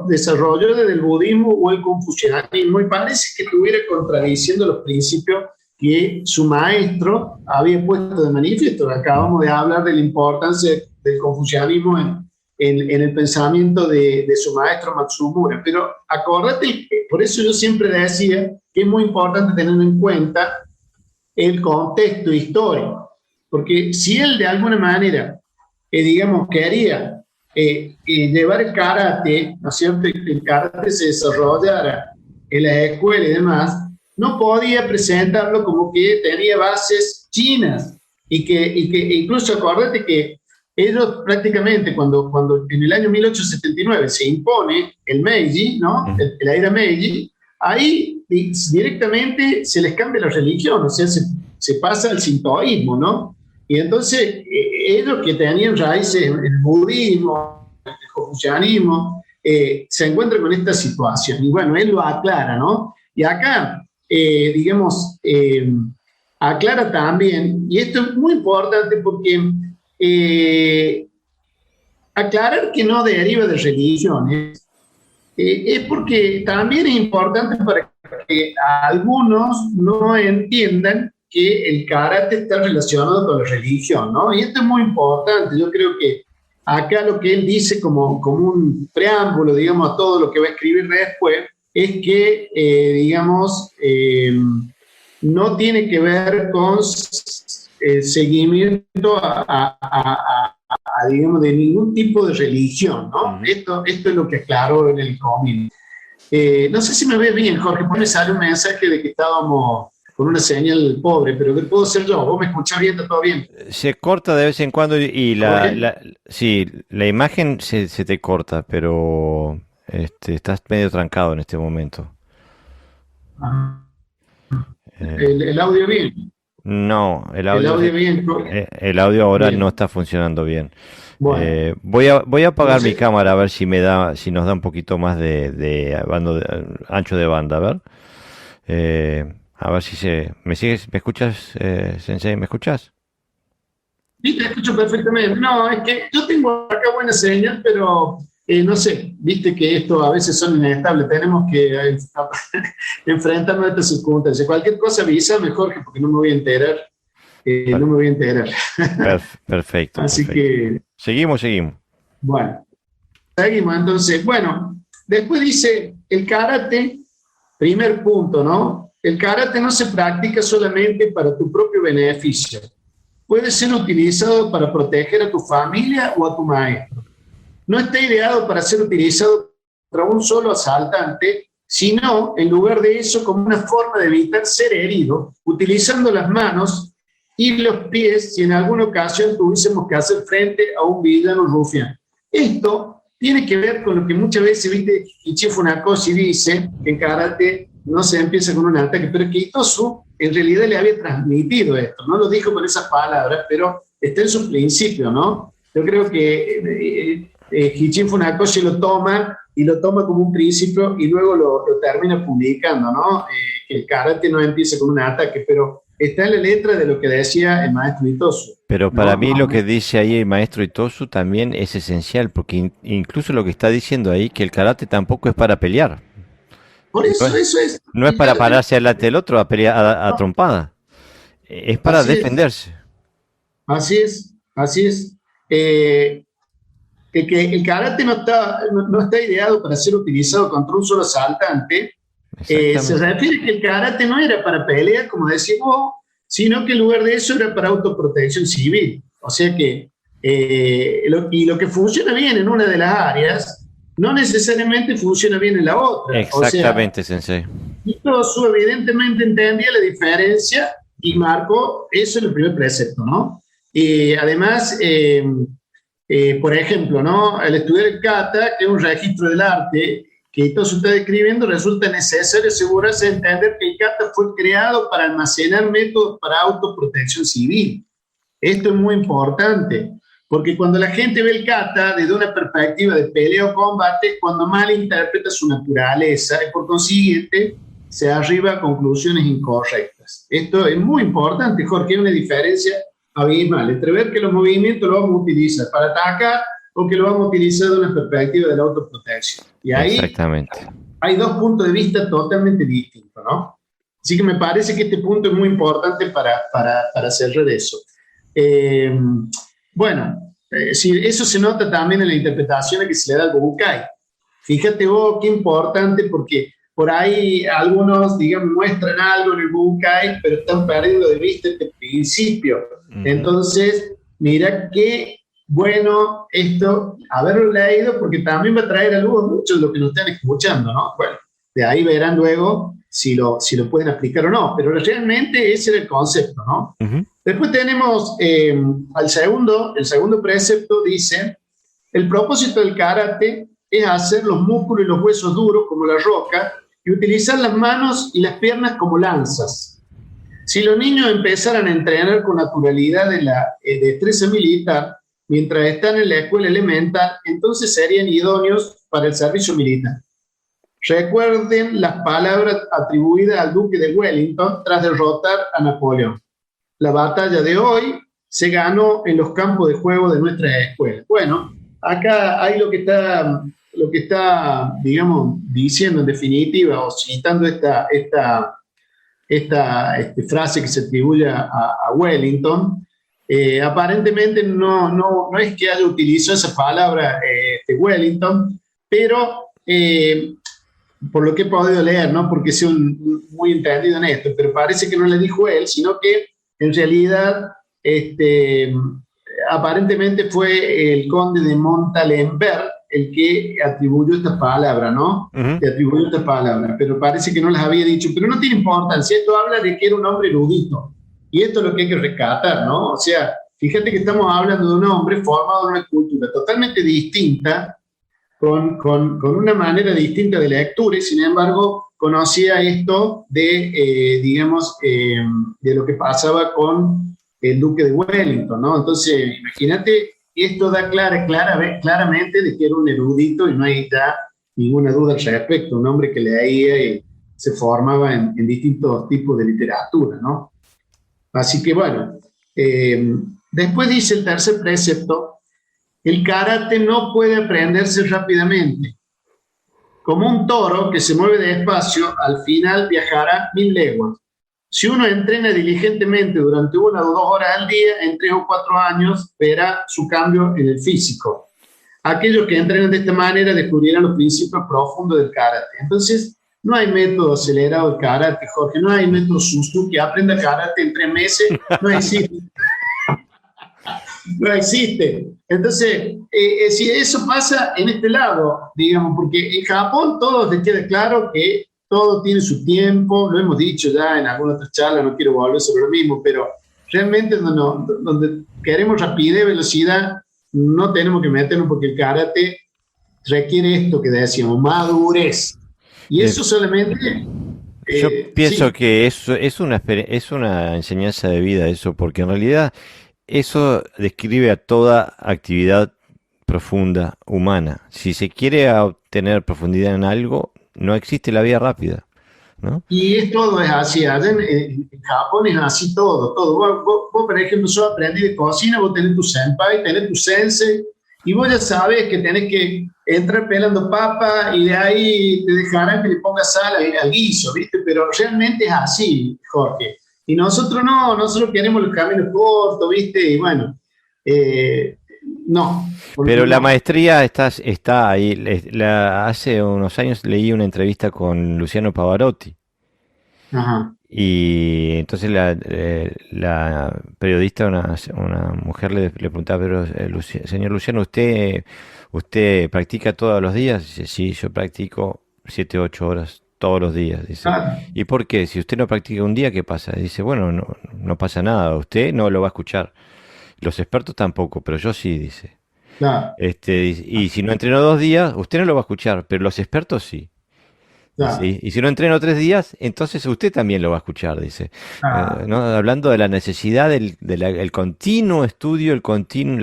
desarrolló desde el budismo o el confucianismo, y parece que estuviera contradiciendo los principios que su maestro había puesto de manifiesto. Acabamos de hablar de la importancia del confucianismo en el pensamiento de su maestro Matsumura. Pero acordate, por eso yo siempre decía que es muy importante tener en cuenta el contexto histórico. Porque si él de alguna manera, digamos, quería llevar el karate, ¿no es cierto?, que el karate se desarrollara en las escuelas y demás, no podía presentarlo como que tenía bases chinas. Y que incluso acordate que ellos prácticamente, cuando en el año 1879 se impone el Meiji, ¿no?, la era Meiji, ahí directamente se les cambia la religión, o sea, se pasa al sintoísmo, ¿no? Y entonces ellos que tenían raíces en el budismo, el confucianismo, se encuentran con esta situación. Y bueno, él lo aclara, ¿no? Y acá, digamos, aclara también, y esto es muy importante porque aclarar que no deriva de religiones es porque también es importante para que algunos no entiendan que el karate está relacionado con la religión, ¿no? Y esto es muy importante. Yo creo que acá lo que él dice como un preámbulo, digamos, a todo lo que va a escribir después, es que, digamos, no tiene que ver con seguimiento digamos, de ningún tipo de religión, ¿no? Esto es lo que aclaró en el cómic. No sé si me ves bien, Jorge, porque me sale un mensaje de que estábamos con una señal pobre, pero ¿qué puedo ser yo? ¿Vos me escuchás bien? ¿Está todo bien? Se corta de vez en cuando y sí, la imagen se te corta, pero estás medio trancado en este momento. El audio bien. No, el El audio, audio bien. el audio ahora Bien. no está funcionando bien. Bueno, Voy a apagar mi entonces, cámara a ver si nos da un poquito más ancho de banda, a ver. A ver si ¿me sigues? ¿Me escuchas, Sensei? ¿Me escuchas? sí, te escucho perfectamente. No, es que yo tengo acá buena señal, pero no sé, viste que esto a veces son inestables. Tenemos que enfrentarnos a estas circunstancias. Cualquier cosa avisa mejor, porque no me voy a enterar. No me voy a enterar. Perfecto, Así perfecto. que, Seguimos. bueno, seguimos. Entonces, bueno, después dice el karate, primer punto, ¿no? El karate no se practica solamente para tu propio beneficio. Puede ser utilizado para proteger a tu familia o a tu maestro. No está ideado para ser utilizado contra un solo asaltante, sino, en lugar de eso, como una forma de evitar ser herido, utilizando las manos y los pies si en alguna ocasión tuviésemos que hacer frente a un villano rufián. Esto tiene que ver con lo que muchas veces, viste, Ichi Funakoshi dice que en karate no se empieza con un ataque, pero que Itosu en realidad le había transmitido esto. No lo dijo con esas palabras, pero está en su principio, ¿no? Yo creo que Hichin Funakoshi lo toma como un principio y luego lo termina publicando, ¿no? Que el karate no empieza con un ataque, pero está en la letra de lo que decía el maestro Itosu. Pero para No, mí lo que dice ahí el maestro Itosu también es esencial, porque incluso lo que está diciendo ahí, que el karate tampoco es para pelear. por No eso, es, eso es. no es para pararse delante del otro a pelear a trompada. Es para Así es. defenderse. Así es, así es. Que el karate no está ideado para ser utilizado contra un solo asaltante. Se Exactamente. refiere que el karate no era para pelea, como decimos, sino que en lugar de eso era para autoprotección civil. O sea que, lo que funciona bien en una de las áreas, no necesariamente funciona bien en la otra. O sea, Exactamente, Sensei. Tosu evidentemente entendía la diferencia y marcó eso en el primer precepto, ¿no? Y además, por ejemplo, ¿no? Al estudiar el kata, que es un registro del arte, que todo se está describiendo, resulta necesario asegurarse de entender que el kata fue creado para almacenar métodos para autoprotección civil. Esto es muy importante, porque cuando la gente ve el kata desde una perspectiva de pelea o combate, cuando malinterpreta su naturaleza y por consiguiente se arriba a conclusiones incorrectas. Esto es muy importante, Jorge, hay una diferencia abismal entre ver que los movimientos los vamos a utilizar para atacar o que lo vamos a utilizar de una perspectiva de la autoprotección. Y ahí Exactamente. hay dos puntos de vista totalmente distintos, ¿no? Así que me parece que este punto es muy importante para cerrar eso. Eh, bueno, sí, eso se nota también en la interpretación que se le da al Bukai. Fíjate vos qué importante, porque por ahí algunos, digamos, muestran algo en el Bukai, pero están perdiendo de vista este principio. Entonces, mira qué bueno esto, haberlo leído, porque también va a traer a luz muchos de los que nos están escuchando, ¿no? Bueno, de ahí verán luego si lo pueden aplicar o no, pero realmente ese era el concepto, ¿no? Después tenemos el segundo precepto, dice, el propósito del karate es hacer los músculos y los huesos duros como la roca y utilizar las manos y las piernas como lanzas. Si los niños empezaran a entrenar con naturalidad de la destreza militar mientras están en la escuela elemental, entonces serían idóneos para el servicio militar. Recuerden las palabras atribuidas al duque de Wellington tras derrotar a Napoleón. La batalla de hoy se ganó en los campos de juego de nuestras escuelas. Bueno, acá hay lo que está, digamos, diciendo en definitiva, o citando esta frase que se atribuye a Wellington. Aparentemente no es que haya utilizado esa palabra de Wellington, pero por lo que he podido leer, no porque sea muy entendido en esto, pero parece que no le dijo él, sino que en realidad aparentemente fue el conde de Montalembert el que atribuyó esta palabra, ¿no? Le atribuyó esta palabra, pero parece que no las había dicho, pero no tiene importancia, esto habla de que era un hombre erudito, y esto es lo que hay que rescatar, ¿no? O sea, fíjate que estamos hablando de un hombre formado en una cultura totalmente distinta, con una manera distinta de lectura, y sin embargo conocía esto de, de lo que pasaba con el duque de Wellington, ¿no? Entonces, imagínate, esto da claramente de que era un erudito y no hay ya ninguna duda al respecto, un hombre que leía y se formaba en distintos tipos de literatura, ¿no? Así que bueno, después dice el tercer precepto, el karate no puede aprenderse rápidamente. Como un toro que se mueve despacio, al final viajará 1000 leguas. Si uno entrena diligentemente durante 1 o 2 horas al día, en 3 o 4 años verá su cambio en el físico. Aquellos que entrenan de esta manera descubrirán los principios profundos del karate. Entonces, no hay método acelerado de karate, Jorge, no hay método Suzuki que aprenda karate en 3 meses, no existe. No existe. Entonces, si eso pasa en este lado, digamos, porque en Japón todo te queda claro que todo tiene su tiempo, lo hemos dicho ya en alguna otra charla, no quiero volver sobre lo mismo, pero realmente donde queremos rapidez, velocidad, no tenemos que meternos porque el karate requiere esto que decíamos, madurez. Y eso solamente... Yo pienso sí. que es una enseñanza de vida eso, porque en realidad eso describe a toda actividad profunda humana. Si se quiere obtener profundidad en algo, no existe la vía rápida, ¿no? Y todo es así, allá en Japón es así todo. Vos, por ejemplo, sos aprendiz de cocina, vos tenés tu senpai, tenés tu sensei, y vos ya sabes que tenés que entrar pelando papa y de ahí te dejarán que le pongas sal al guiso, ¿viste? Pero realmente es así, Jorge. Y nosotros no, nosotros queremos los caminos cortos, ¿viste? Y bueno, eh, no, Pero la no. maestría está ahí. Hace unos años leí una entrevista con Luciano Pavarotti. Ajá, Y entonces la periodista, una mujer, le preguntaba, pero señor Luciano, ¿usted practica todos los días? Dice, sí, yo practico 7, 8 horas todos los días. Dice, claro, ¿y por qué? Si usted no practica un día, ¿qué pasa? Dice, bueno, no pasa nada, usted no lo va a escuchar. Los expertos tampoco, pero yo sí, dice. claro, Y si no entreno 2 días, usted no lo va a escuchar, pero los expertos sí. Dice, claro, y si no entreno 3 días, entonces usted también lo va a escuchar, dice. claro. ¿No? Hablando de la necesidad el continuo estudio, la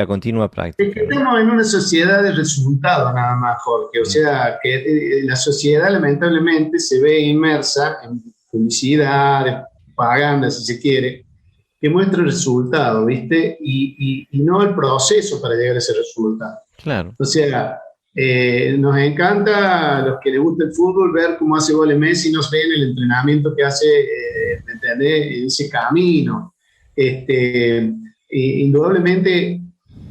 continua Es que práctica, ¿no? estamos en una sociedad de resultados nada más, Jorge. O Mm. sea, que la sociedad lamentablemente se ve inmersa en publicidad, propaganda, si se quiere, que muestra el resultado, ¿viste? Y no el proceso para llegar a ese resultado. Claro, O sea, nos encanta a los que les gusta el fútbol ver cómo hace goles Messi, nos ven el entrenamiento que hace, ¿me entendés? En ese camino. Indudablemente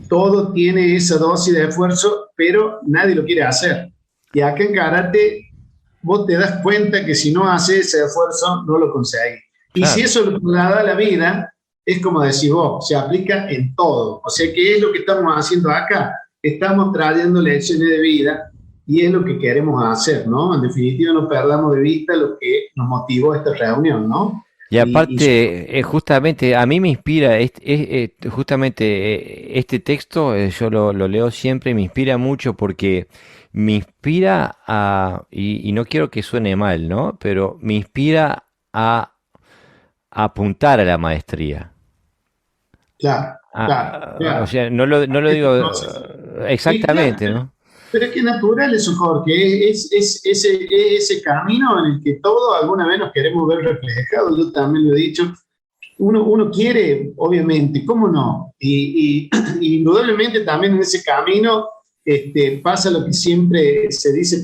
todo tiene esa dosis de esfuerzo, pero nadie lo quiere hacer. Y acá en karate vos te das cuenta que si no haces ese esfuerzo no lo conseguís. Y si claro. eso lo da la vida, es como decís vos, se aplica en todo. O sea, ¿qué es lo que estamos haciendo acá? Estamos trayendo lecciones de vida y es lo que queremos hacer, ¿no? En definitiva, no perdamos de vista lo que nos motivó a esta reunión, ¿no? Y Y aparte, justamente, a mí me inspira, justamente este texto, yo lo leo siempre y me inspira mucho porque me inspira y no quiero que suene mal, ¿no? Pero me inspira a apuntar a la maestría. claro, claro, O claro. sea, no lo Este digo proceso. Claro, exactamente, ¿no? pero es que es natural eso, Jorge, es ese camino en el que todos alguna vez nos queremos ver reflejados, yo también lo he dicho, uno quiere, obviamente, ¿cómo no? Y indudablemente también en ese camino pasa lo que siempre se dice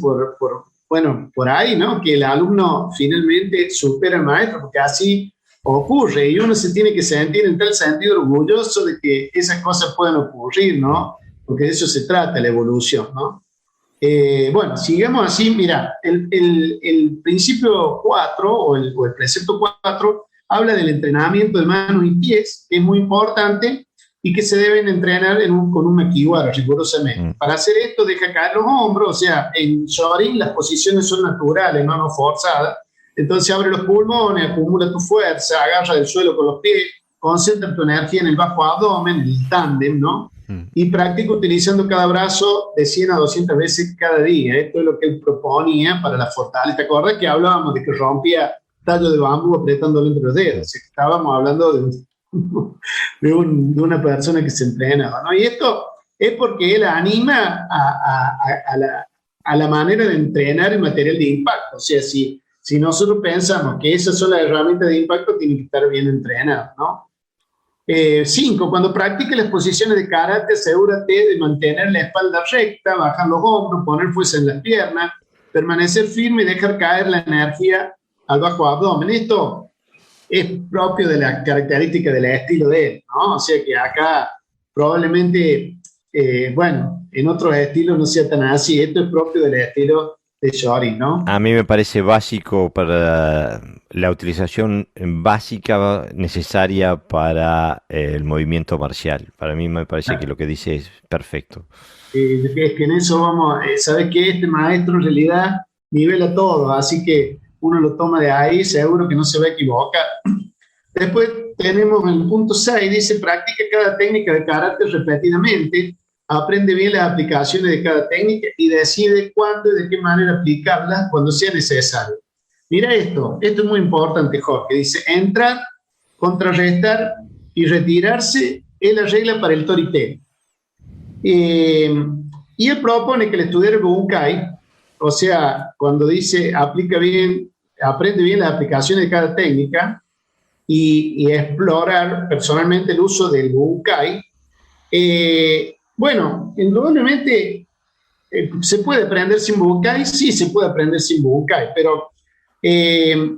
bueno, por ahí, ¿no? Que el alumno finalmente supera al maestro, porque así ocurre y uno se tiene que sentir en tal sentido orgulloso de que esas cosas puedan ocurrir, Mm. ¿no? Porque de eso se trata la evolución, ¿no? Bueno, sigamos así. Mira, el principio 4 o el precepto 4 habla del entrenamiento de manos y pies, que es muy importante y que se deben entrenar con un makiwara rigurosamente. Mm. Para hacer esto, deja caer los hombros, o sea, en Shorin las posiciones son naturales, no forzadas. Entonces abre los pulmones, acumula tu fuerza, agarra del suelo con los pies, concentra tu energía en el bajo abdomen, el tándem, ¿no? Mm. Y practico utilizando cada brazo de 100 a 200 veces cada día. Esto es lo que él proponía para la fortaleza. ¿Te acuerdas que hablábamos de que rompía tallo de bambú apretándolo entre los dedos? O sea, estábamos hablando de una persona que se entrenaba, ¿no? Y esto es porque él anima a la manera de entrenar el material de impacto. O sea, si nosotros pensamos que esas son las herramientas de impacto, tienen que estar bien entrenadas, ¿no? 5. Cuando practiques las posiciones de karate, asegúrate de mantener la espalda recta, bajar los hombros, poner fuerza en las piernas, permanecer firme y dejar caer la energía al bajo abdomen. Esto es propio de la característica del estilo de él, ¿no? O sea que acá probablemente, bueno, en otros estilos no sea tan así. Esto es propio del estilo de Shorin, ¿no? A mí me parece básico para la utilización básica necesaria para el movimiento marcial. Para mí me parece que lo que dice es perfecto. Es que en eso vamos, sabes que este maestro en realidad nivela todo, así que uno lo toma de ahí, seguro que no se va a equivocar. Después tenemos el punto 6, dice, practica cada técnica de karate repetidamente, aprende bien las aplicaciones de cada técnica y decide cuándo y de qué manera aplicarlas cuando sea necesario. Mira esto es muy importante, Jorge, dice, entrar, contrarrestar y retirarse es la regla para el Tori-Te. Y él propone que el estudiar Bunkai, o sea, cuando dice aplica bien, aprende bien las aplicaciones de cada técnica y explorar personalmente el uso del Bunkai, bueno, indudablemente se puede aprender sin Bunkai, sí se puede aprender sin Bunkai, pero eh,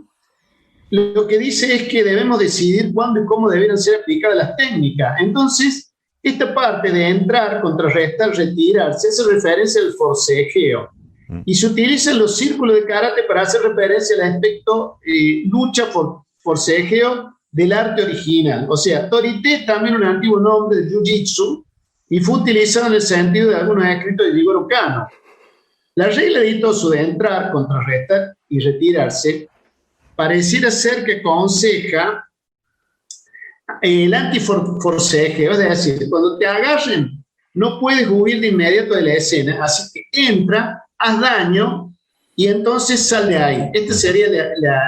lo que dice es que debemos decidir cuándo y cómo deberían ser aplicadas las técnicas. Entonces, esta parte de entrar, contrarrestar, retirarse, hace referencia al forcejeo. Y se utilizan los círculos de karate para hacer referencia al aspecto lucha, forcejeo del arte original. O sea, torite es también un antiguo nombre de jiu-jitsu y fue utilizado en el sentido de algunos escritos de Jigoro Kano. La regla de Itosu de entrar, contrarrestar y retirarse pareciera ser que aconseja el antiforcejeo, es decir, cuando te agarren no puedes huir de inmediato de la escena, así que entra, haz daño y entonces sal de ahí. Esta sería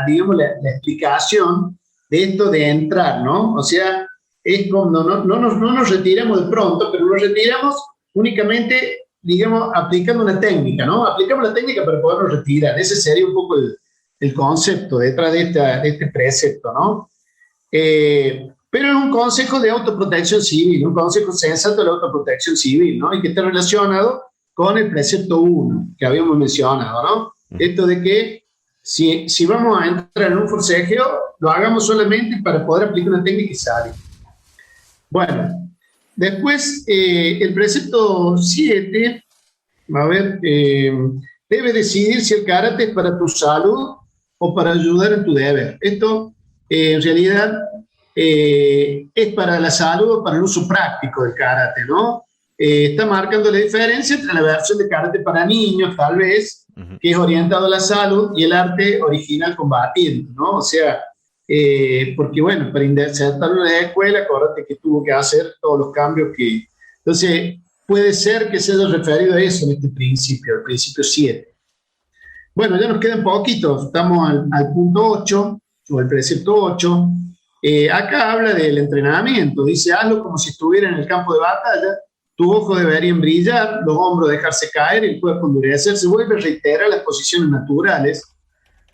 digamos, la explicación de esto de entrar, ¿no? O sea, es como no nos retiramos de pronto, pero nos retiramos únicamente, digamos, aplicando una técnica, ¿no? Aplicamos la técnica para podernos retirar. Ese sería un poco el concepto detrás de este precepto, ¿no? Pero es un consejo de autoprotección civil, un consejo sensato de la autoprotección civil, ¿no? Y que está relacionado con el precepto 1 que habíamos mencionado, ¿no? Esto de que si vamos a entrar en un forcejeo, lo hagamos solamente para poder aplicar una técnica y salir. Bueno, después el precepto 7, a ver, debe decidir si el karate es para tu salud o para ayudar en tu deber. Esto en realidad es para la salud o para el uso práctico del karate, ¿no? Está marcando la diferencia entre la versión de karate para niños, tal vez, que es orientado a la salud, y el arte original combatiendo, ¿no? O sea, porque bueno, para insertarlo en la escuela, acuérdate que tuvo que hacer todos los cambios que... Entonces, puede ser que se haya referido a eso en este principio, el principio 7. Bueno, ya nos quedan poquitos, estamos al punto 8, o el precepto 8. Acá habla del entrenamiento, dice, hazlo como si estuviera en el campo de batalla, tus ojos deberían brillar, los hombros dejarse caer, el cuerpo endurecerse, vuelve a reiterar las posiciones naturales.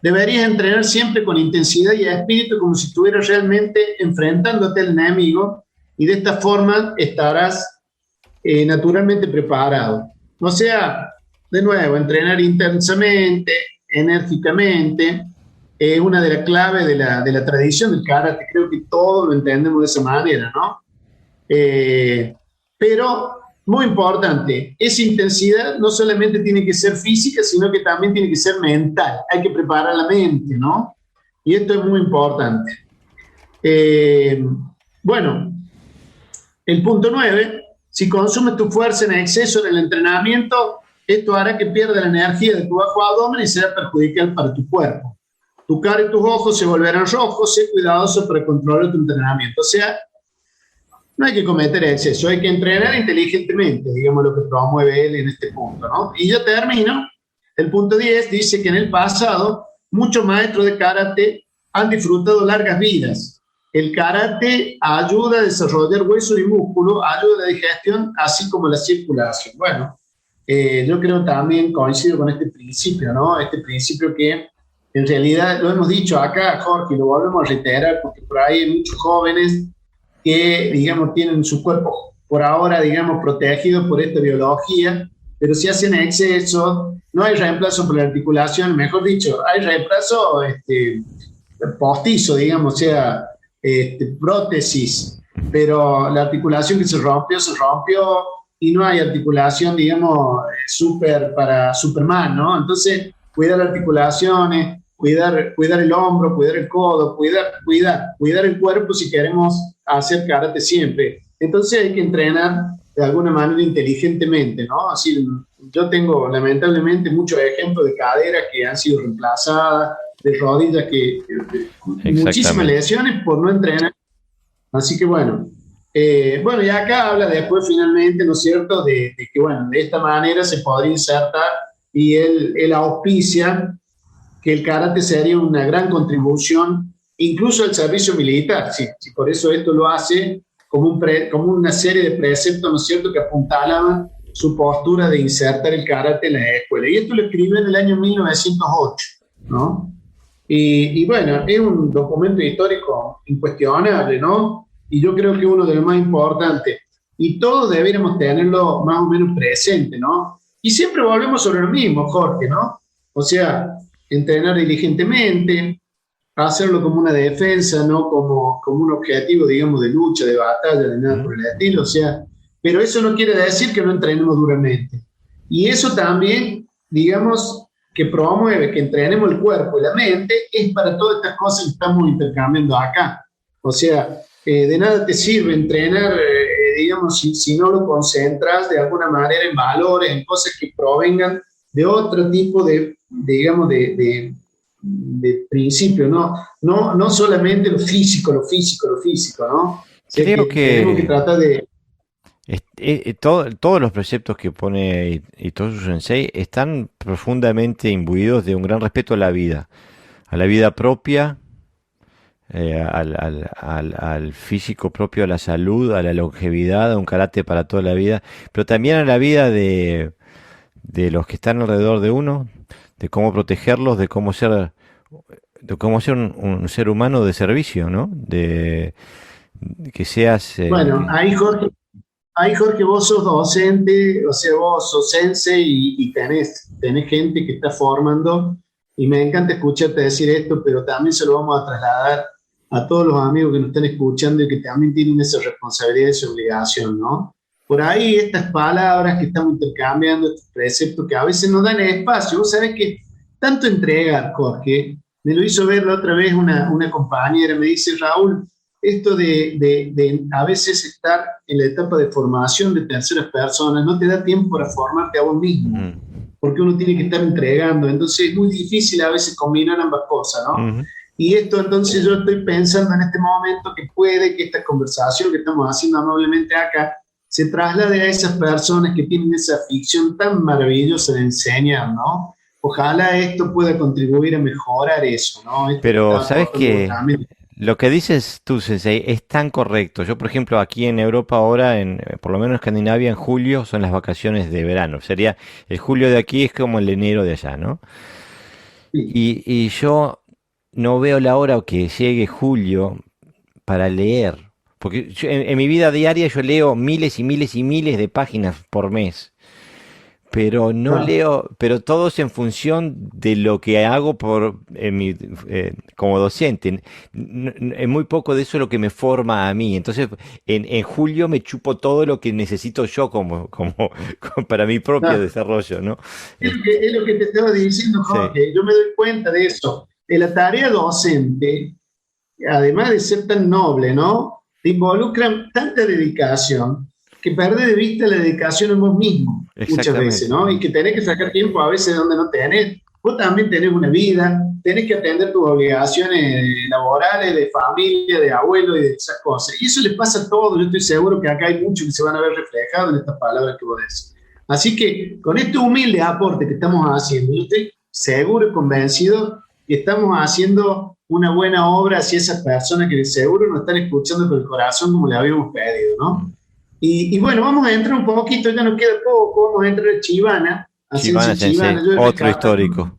Deberías entrenar siempre con intensidad y espíritu como si estuvieras realmente enfrentándote al enemigo y de esta forma estarás naturalmente preparado. O sea, de nuevo, entrenar intensamente, enérgicamente, es una de las claves de la tradición del karate. Creo que todos lo entendemos de esa manera, ¿no? Pero, muy importante, esa intensidad no solamente tiene que ser física, sino que también tiene que ser mental. Hay que preparar la mente, ¿no? Y esto es muy importante. Bueno, el punto 9, si consumes tu fuerza en exceso en el entrenamiento, esto hará que pierda la energía de tu bajo abdomen y será perjudicial para tu cuerpo. Tu cara y tus ojos se volverán rojos, sé cuidadoso para controlar tu entrenamiento. O sea, no hay que cometer exceso, hay que entrenar inteligentemente, digamos lo que promueve él en este punto, ¿no? Y ya termino. El punto 10 dice que en el pasado muchos maestros de karate han disfrutado largas vidas. El karate ayuda a desarrollar huesos y músculo, ayuda a la digestión, así como la circulación. Bueno, yo creo también coincido con este principio, ¿no? Este principio que en realidad lo hemos dicho acá, Jorge, y lo volvemos a reiterar, porque por ahí hay muchos jóvenes que, digamos, tienen su cuerpo por ahora, digamos, protegido por esta biología, pero si hacen exceso, no hay reemplazo por la articulación, mejor dicho, hay reemplazo postizo, digamos, o sea, prótesis, pero la articulación que se rompió, y no hay articulación, digamos, para Superman, ¿no? Entonces, cuidar las articulaciones, cuidar el hombro, cuidar el codo, cuidar el cuerpo si queremos hacer karate siempre. Entonces hay que entrenar de alguna manera inteligentemente, ¿no? Así, yo tengo lamentablemente muchos ejemplos de caderas que han sido reemplazadas, de rodillas muchísimas lesiones por no entrenar. Así que bueno, y acá habla después finalmente, ¿no es cierto?, de que bueno, de esta manera se podría insertar y él auspicia que el karate sería una gran contribución incluso al servicio militar, sí, por eso esto lo hace como una serie de preceptos, ¿no es cierto?, que apuntalaban su postura de insertar el karate en la escuela. Y esto lo escribió en el año 1908, ¿no? Y bueno, es un documento histórico incuestionable, ¿no? Y yo creo que uno de los más importantes. Y todos deberíamos tenerlo más o menos presente, ¿no? Y siempre volvemos sobre lo mismo, Jorge, ¿no? O sea, entrenar diligentemente, hacerlo como una defensa, no como un objetivo, digamos, de lucha, de batalla, de nada por el estilo. O sea, pero eso no quiere decir que no entrenemos duramente. Y eso también, digamos, que promueve que entrenemos el cuerpo y la mente, es para todas estas cosas que estamos intercambiando acá. O sea, de nada te sirve entrenar, digamos, si no lo concentras de alguna manera en valores, en cosas que provengan de otro tipo digamos, de principio, ¿no? No solamente lo físico, ¿no? O sea Creo que tenemos que que tratar de... todos los preceptos que pone Itosu Sensei están profundamente imbuidos de un gran respeto a la vida propia, al físico propio, a la salud, a la longevidad, a un carácter para toda la vida, pero también a la vida de los que están alrededor de uno, de cómo protegerlos, de cómo ser un ser humano de servicio, ¿no? De que seas, Bueno, ahí Jorge, vos sos docente, o sea, vos sos sensei y tenés gente que está formando, y me encanta escucharte decir esto, pero también se lo vamos a trasladar a todos los amigos que nos están escuchando y que también tienen esa responsabilidad y esa obligación, ¿no? Por ahí estas palabras que estamos intercambiando, estos preceptos que a veces nos dan espacio, vos sabés que tanto entregar, Jorge, me lo hizo ver la otra vez una compañera, me dice, Raúl, esto de a veces estar en la etapa de formación de terceras personas no te da tiempo para formarte a vos mismo, mm, porque uno tiene que estar entregando, entonces es muy difícil a veces combinar ambas cosas, ¿no? mm, Y esto entonces yo estoy pensando en este momento que puede que esta conversación que estamos haciendo amablemente acá se traslade a esas personas que tienen esa ficción tan maravillosa de enseñar, ¿no? Ojalá esto pueda contribuir a mejorar eso, ¿no? Esto que pero estaba sabes aportando que también. lo que dices tú, Sensei, es tan correcto. Yo, por ejemplo, aquí en Europa ahora, por lo menos en Escandinavia, en julio son las vacaciones de verano. Sería el julio de aquí es como el enero de allá, ¿no? Sí. Y yo no veo la hora que llegue julio para leer. Porque en mi vida diaria yo leo miles y miles y miles de páginas por mes. Pero no Ah, leo, pero todo es en función de lo que hago como docente. Es muy poco de eso lo que me forma a mí. Entonces, en julio me chupo todo lo que necesito yo para mi propio ah. desarrollo, ¿no? Es lo que te estaba diciendo, Sí, Jorge. Yo me doy cuenta de eso. De la tarea docente, además de ser tan noble, ¿no? Te involucran tanta dedicación que perdés de vista la dedicación en vos mismo muchas veces, exactamente. ¿no? Y que tenés que sacar tiempo a veces donde no tenés. Vos también tenés una vida, tenés que atender tus obligaciones laborales, de familia, de abuelo y de esas cosas. Y eso les pasa a todos. Yo estoy seguro que acá hay muchos que se van a ver reflejados en estas palabras que vos decís. Así que con este humilde aporte que estamos haciendo, yo estoy seguro y convencido que estamos haciendo una buena obra hacia esas personas que seguro nos están escuchando con el corazón como le habíamos pedido, ¿no? Y bueno, vamos a entrar un poquito, ya nos queda poco, vamos a entrar a Chivana, a Shibana Ciencia Sensei, Chivana. Yo he otro rescatado histórico.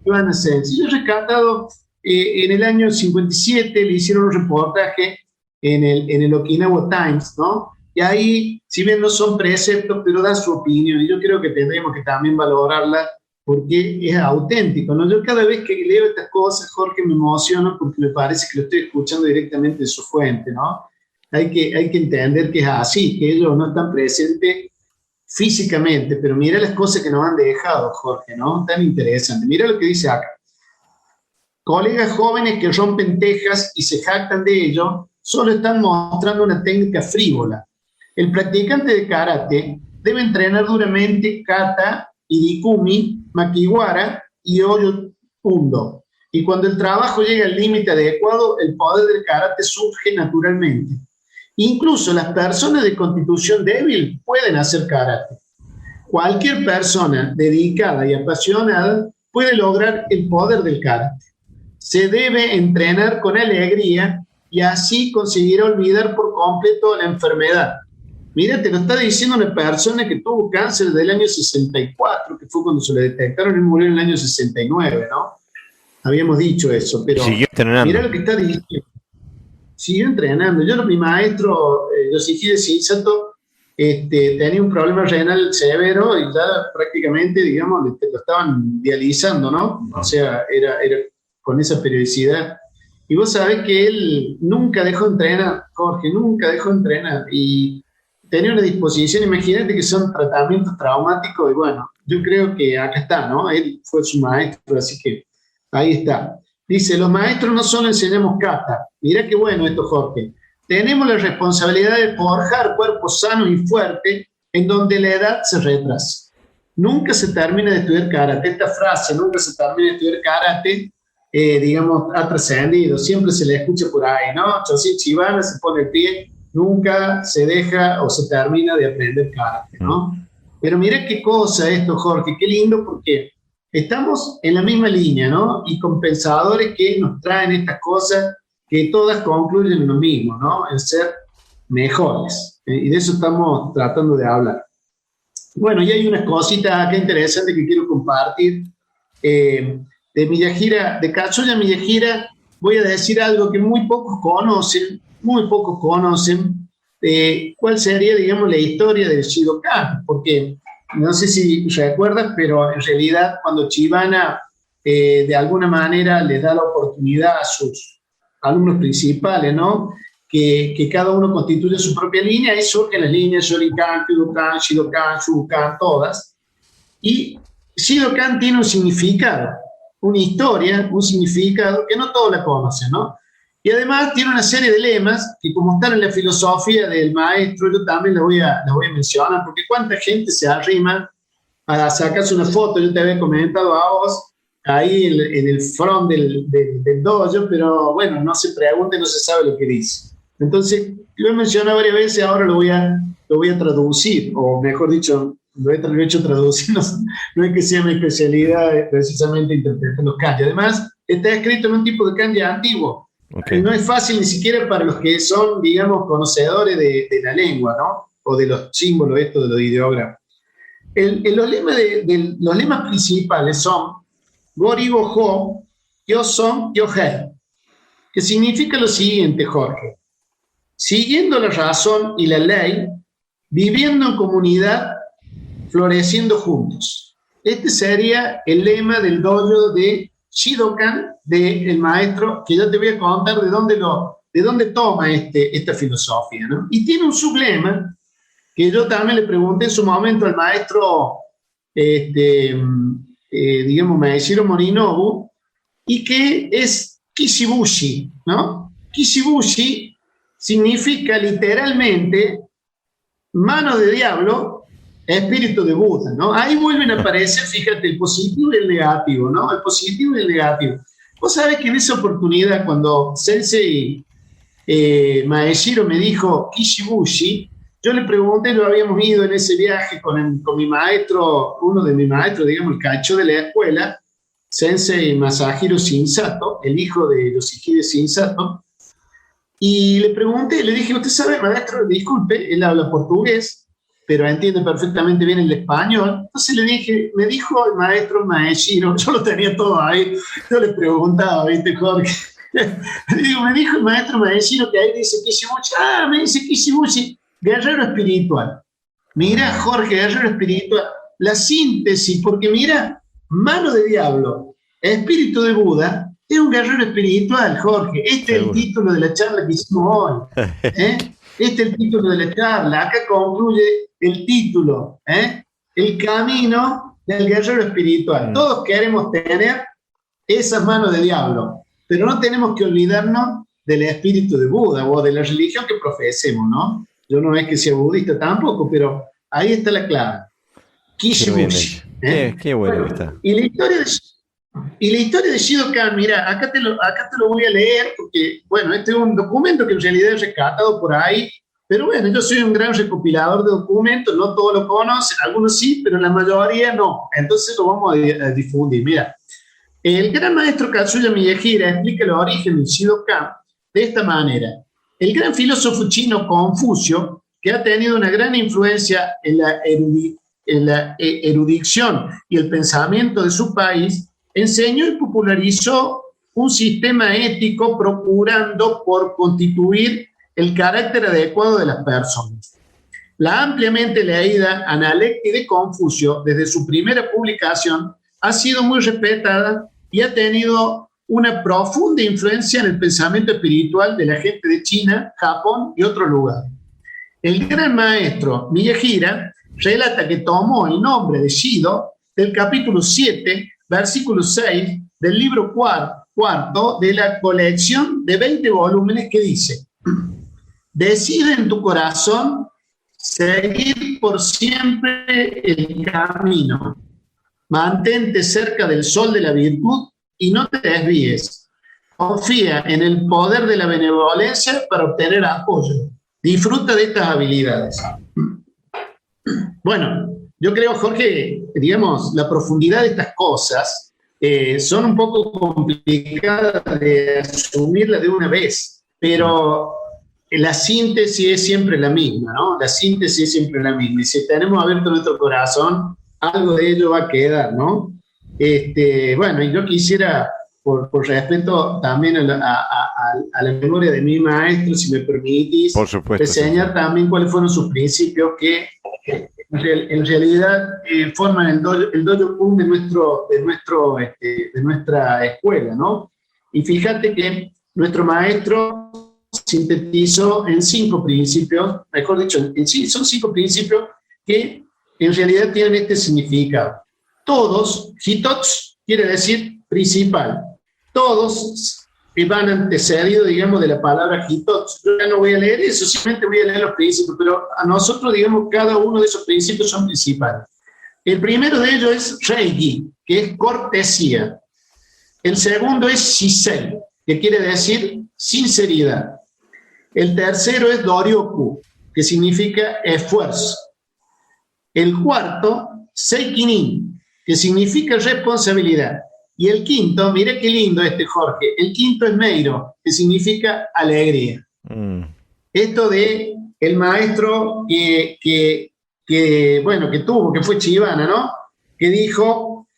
Chivana Ciencia. Yo he rescatado en el año 57, le hicieron un reportaje en el Okinawa Times, ¿no? Y ahí, si bien no son preceptos, pero da su opinión, y yo creo que tendremos que también valorarla porque es auténtico, ¿no? Yo cada vez que leo estas cosas, Jorge, me emociono porque me parece que lo estoy escuchando directamente de su fuente, ¿no? Hay que entender que es así, que ellos no están presentes físicamente, pero mira las cosas que nos han dejado, Jorge, ¿no? Tan interesante. Mira lo que dice acá. Colegas jóvenes que rompen tejas y se jactan de ello, solo están mostrando una técnica frívola. El practicante de karate debe entrenar duramente kata, irikumi, makiwara y oyo undo. Y cuando el trabajo llega al límite adecuado, el poder del karate surge naturalmente. Incluso las personas de constitución débil pueden hacer karate. Cualquier persona dedicada y apasionada puede lograr el poder del karate. Se debe entrenar con alegría y así conseguir olvidar por completo la enfermedad. Mira, te lo está diciendo una persona que tuvo cáncer del año 64, que fue cuando se le detectaron y murió en el año 69, ¿no? Habíamos dicho eso, Y pero siguió mira entrenando. lo que está diciendo. Siguió entrenando. Mi maestro, Yosihide Shinsato, tenía un problema renal severo y ya prácticamente, digamos, lo estaban dializando, ¿no? O sea, era con esa periodicidad. Y vos sabés que él nunca dejó de entrenar, Jorge, nunca dejó de entrenar. Y tenía una disposición, imagínate que son tratamientos traumáticos, y bueno, yo creo que acá está, ¿no? Él fue su maestro, así que ahí está. Dice, los maestros no solo enseñamos kata, mirá qué bueno esto, Jorge, tenemos la responsabilidad de forjar cuerpos sanos y fuertes en donde la edad se retrasa. Nunca se termina de estudiar karate. Esta frase, nunca se termina de estudiar karate, digamos, ha trascendido. Siempre se le escucha por ahí, ¿no? Choshi Chibana se pone el pie, nunca se deja o se termina de aprender karate, ¿no? Pero mira qué cosa esto, Jorge, qué lindo, porque estamos en la misma línea, ¿no? Y con pensadores que nos traen estas cosas que todas concluyen en lo mismo, ¿no? En ser mejores. Y de eso estamos tratando de hablar. Bueno, y hay unas cositas acá interesantes que quiero compartir. De Miyahira, de Katsuya Miyahira, voy a decir algo que muy pocos conocen, cuál sería, digamos, la historia del Shidokan, porque no sé si recuerdas, pero en realidad cuando Chibana de alguna manera les da la oportunidad a sus alumnos principales, ¿no? Que cada uno constituye su propia línea, y surgen las líneas Shorinkan, Kyudokan, Shidokan, Shukan, todas. Y Shidokan tiene un significado, una historia, un significado que no todos la conocen, ¿no? Y además tiene una serie de lemas que, como están en la filosofía del maestro, yo también la voy a mencionar, porque cuánta gente se arrima a sacarse una foto. Yo te había comentado a vos ahí en el front del dojo, pero bueno, no se pregunta, no se sabe lo que dice. Entonces, lo he mencionado varias veces, ahora lo voy a traducir, o mejor dicho, lo he hecho traducir, no es que sea mi especialidad precisamente interpretando kanji. Además, está escrito en un tipo de kanji antiguo. Okay. No es fácil ni siquiera para los que son, digamos, conocedores de la lengua, ¿no? O de los símbolos, esto de los ideogramas. Los lemas principales son Gorigo Ho, Kyoson, Kyohei, que significa lo siguiente, Jorge. Siguiendo la razón y la ley, viviendo en comunidad, floreciendo juntos. Este sería el lema del dojo de Shidokan del maestro, que yo te voy a contar de dónde toma esta filosofía, ¿no? Y tiene un sublema que yo también le pregunté en su momento al maestro, digamos, Maeshiro Morinobu, y que es Kishibushi, ¿no? Kishibushi significa literalmente mano de diablo, espíritu de Buda, ¿no? Ahí vuelven a aparecer, fíjate, el positivo y el negativo, ¿no? El positivo y el negativo. Vos sabés que en esa oportunidad, cuando Sensei Maeshiro me dijo Kishibushi, yo le pregunté, lo habíamos ido en ese viaje con mi maestro, uno de mis maestros, digamos, el cacho de la escuela, Sensei Masahiro Shinsato, el hijo de Yoshihide Shinsato, y le pregunté, le dije, ¿usted sabe, maestro? Disculpe, él habla portugués, pero entiende perfectamente bien el español. Entonces le dije, me dijo el maestro Maeshiro, yo lo tenía todo ahí, yo le preguntaba, ¿viste, Jorge? Le digo, me dijo el maestro Maeshiro que ahí dice Kishibushi. Me dice Kishibushi, guerrero espiritual. Mira, Jorge, guerrero espiritual, la síntesis, porque mira, mano de diablo, espíritu de Buda, es un guerrero espiritual, Jorge. Este es el título de la charla que hicimos hoy. Este es el título de la charla. Acá concluye el título, el camino del guerrero espiritual. Todos queremos tener esas manos de diablo, pero no tenemos que olvidarnos del espíritu de Buda o de la religión que profesemos, ¿no? Yo no es que sea budista tampoco, pero ahí está la clave. Kishibushi. Qué bueno está. Y la historia de Shidokan, mira, acá te lo voy a leer, porque, bueno, este es un documento que en realidad es rescatado por ahí, pero bueno, yo soy un gran recopilador de documentos, no todos lo conocen, algunos sí, pero la mayoría no, entonces lo vamos a difundir. Mira, el gran maestro Katsuya Miyahira explica el origen del Shidokan de esta manera. El gran filósofo chino Confucio, que ha tenido una gran influencia en la erudición y el pensamiento de su país, enseñó y popularizó un sistema ético procurando por constituir el carácter adecuado de las personas. La ampliamente leída Analecti de Confucio, desde su primera publicación, ha sido muy respetada y ha tenido una profunda influencia en el pensamiento espiritual de la gente de China, Japón y otros lugares. El gran maestro Miyahira relata que tomó el nombre de Shido del capítulo 7, versículo 6 del libro cuarto de la colección de 20 volúmenes que dice: decide en tu corazón seguir por siempre el camino. Mantente cerca del sol de la virtud y no te desvíes. Confía en el poder de la benevolencia para obtener apoyo. Disfruta de estas habilidades. Bueno, yo creo, Jorge, digamos, la profundidad de estas cosas son un poco complicadas de asumirla de una vez, pero la síntesis es siempre la misma, ¿no? La síntesis es siempre la misma. Y si tenemos abierto nuestro corazón, algo de ello va a quedar, ¿no? Bueno, y yo quisiera, por respeto también a la memoria de mi maestro, si me permitís, por supuesto, enseñar también cuáles fueron sus principios que en realidad forman el dojo Pum de nuestra escuela, ¿no? Y fíjate que nuestro maestro sintetizó en 5 principios, mejor dicho, son 5 principios que en realidad tienen este significado. Todos, hitots quiere decir principal, todos van antecedidos, digamos, de la palabra hitots. Yo ya no voy a leer eso, simplemente voy a leer los principios, pero a nosotros, digamos, cada uno de esos principios son principales. El primero de ellos es reiki, que es cortesía. El segundo es shisei, que quiere decir sinceridad. El tercero es doryoku, que significa esfuerzo. El cuarto, seikinin, que significa responsabilidad. Y el quinto, mira qué lindo Jorge, el quinto es meiro, que significa alegría. Esto de el maestro que fue Chivana, ¿no? Que dijo,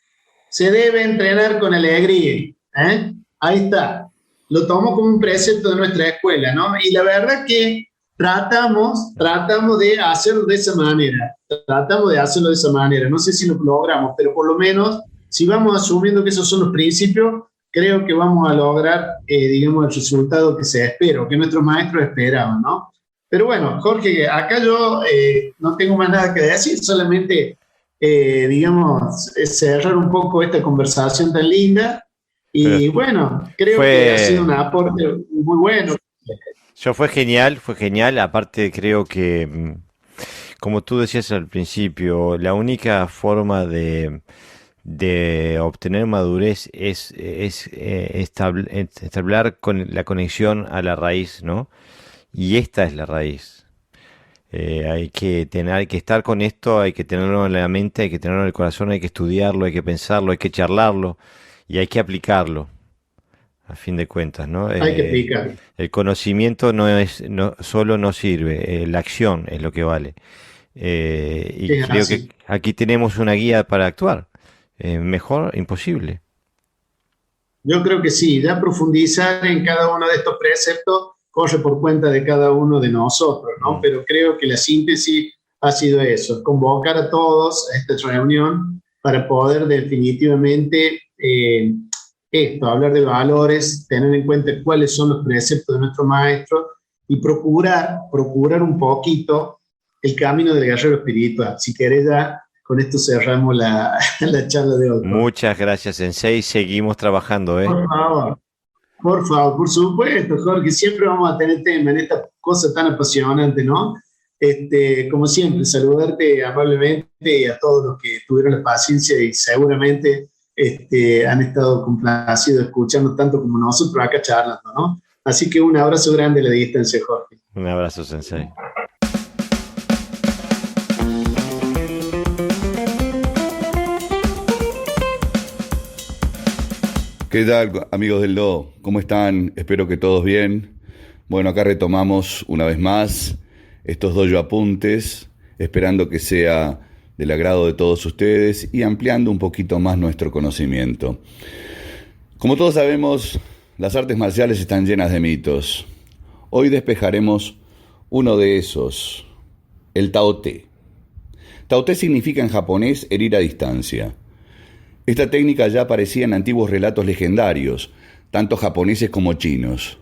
se debe entrenar con alegría. Ahí está. Lo tomó como un precepto de nuestra escuela, ¿no? Y la verdad que tratamos de hacerlo de esa manera. No sé si lo logramos, pero por lo menos, si vamos asumiendo que esos son los principios, creo que vamos a lograr, digamos, el resultado que se espera, que nuestros maestros esperaban, ¿no? Pero bueno, Jorge, acá yo no tengo más nada que decir, solamente, digamos, cerrar un poco esta conversación tan linda. Y bueno, creo que ha sido un aporte muy bueno. Fue genial. Aparte, creo que, como tú decías al principio, la única forma de obtener madurez es establecer la conexión a la raíz, ¿no? Y esta es la raíz. Hay que estar con esto, hay que tenerlo en la mente, hay que tenerlo en el corazón, hay que estudiarlo, hay que pensarlo, hay que charlarlo y hay que aplicarlo. A fin de cuentas, ¿no? Hay que aplicar. El conocimiento solo no sirve, la acción es lo que vale. Y creo que aquí tenemos una guía para actuar. Mejor, imposible. Yo creo que sí, ya profundizar en cada uno de estos preceptos corre por cuenta de cada uno de nosotros, ¿no? Pero creo que la síntesis ha sido eso, convocar a todos a esta reunión para poder definitivamente hablar de valores, tener en cuenta cuáles son los preceptos de nuestro maestro y procurar un poquito el camino del guerrero espiritual. Si querés, ya con esto cerramos la charla de hoy. Muchas gracias, Sensei. Seguimos trabajando, ¿eh? Por favor, por supuesto, Jorge, siempre vamos a tener tema en esta cosa tan apasionante, ¿no? Como siempre, saludarte amablemente y a todos los que tuvieron la paciencia y seguramente han estado complacidos escuchando tanto como nosotros acá charlando, ¿no? Así que un abrazo grande a la distancia, Jorge. Un abrazo, Sensei. ¿Qué tal, amigos del Do? ¿Cómo están? Espero que todos bien. Bueno, acá retomamos una vez más estos dojo apuntes, esperando que sea del agrado de todos ustedes y ampliando un poquito más nuestro conocimiento. Como todos sabemos, las artes marciales están llenas de mitos. Hoy despejaremos uno de esos, el Tao-Te. Tao-Te significa en japonés herir a distancia. Esta técnica ya aparecía en antiguos relatos legendarios, tanto japoneses como chinos,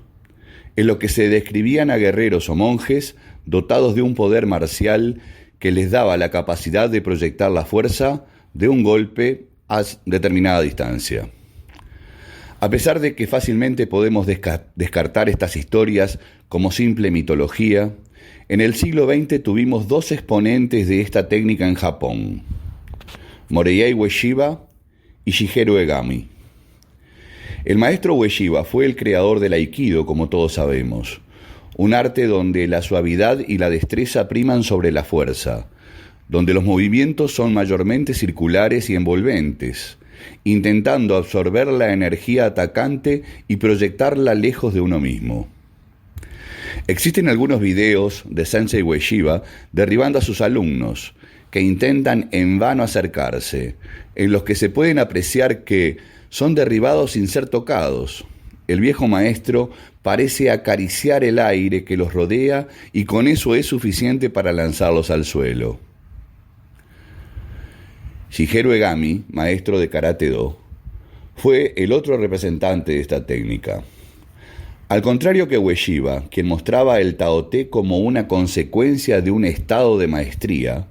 en lo que se describían a guerreros o monjes dotados de un poder marcial que les daba la capacidad de proyectar la fuerza de un golpe a determinada distancia. A pesar de que fácilmente podemos descartar estas historias como simple mitología, en el siglo XX tuvimos dos exponentes de esta técnica en Japón: Morihei Ueshiba y Shigeru Egami. El maestro Ueshiba fue el creador del Aikido, como todos sabemos, un arte donde la suavidad y la destreza priman sobre la fuerza, donde los movimientos son mayormente circulares y envolventes, intentando absorber la energía atacante y proyectarla lejos de uno mismo. Existen algunos videos de Sensei Ueshiba derribando a sus alumnos, que intentan en vano acercarse, en los que se pueden apreciar que son derribados sin ser tocados. El viejo maestro parece acariciar el aire que los rodea y con eso es suficiente para lanzarlos al suelo. Shigeru Egami, maestro de Karate-Do, fue el otro representante de esta técnica. Al contrario que Ueshiba, quien mostraba el Tao-Te como una consecuencia de un estado de maestría,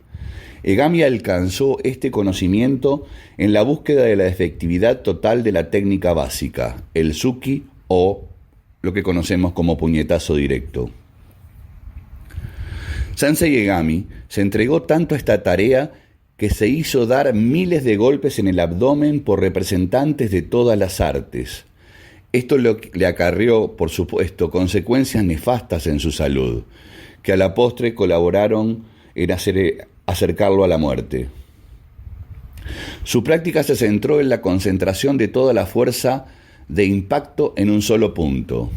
Egami alcanzó este conocimiento en la búsqueda de la efectividad total de la técnica básica, el Suki, o lo que conocemos como puñetazo directo. Sensei Egami se entregó tanto a esta tarea que se hizo dar miles de golpes en el abdomen por representantes de todas las artes. Esto le acarrió, por supuesto, consecuencias nefastas en su salud, que a la postre colaboraron en acercarlo a la muerte. Su práctica se centró en la concentración de toda la fuerza de impacto en un solo punto.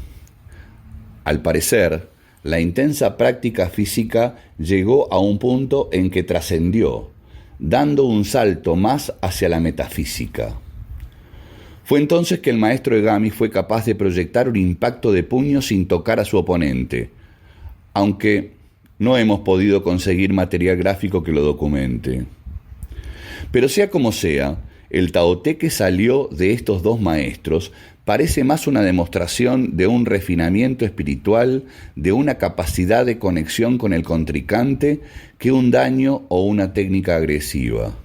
Al parecer, la intensa práctica física llegó a un punto en que trascendió, dando un salto más hacia la metafísica. Fue entonces que el maestro Egami fue capaz de proyectar un impacto de puño sin tocar a su oponente, aunque no hemos podido conseguir material gráfico que lo documente. Pero sea como sea, el Tao-Te que salió de estos dos maestros parece más una demostración de un refinamiento espiritual, de una capacidad de conexión con el contrincante, que un daño o una técnica agresiva.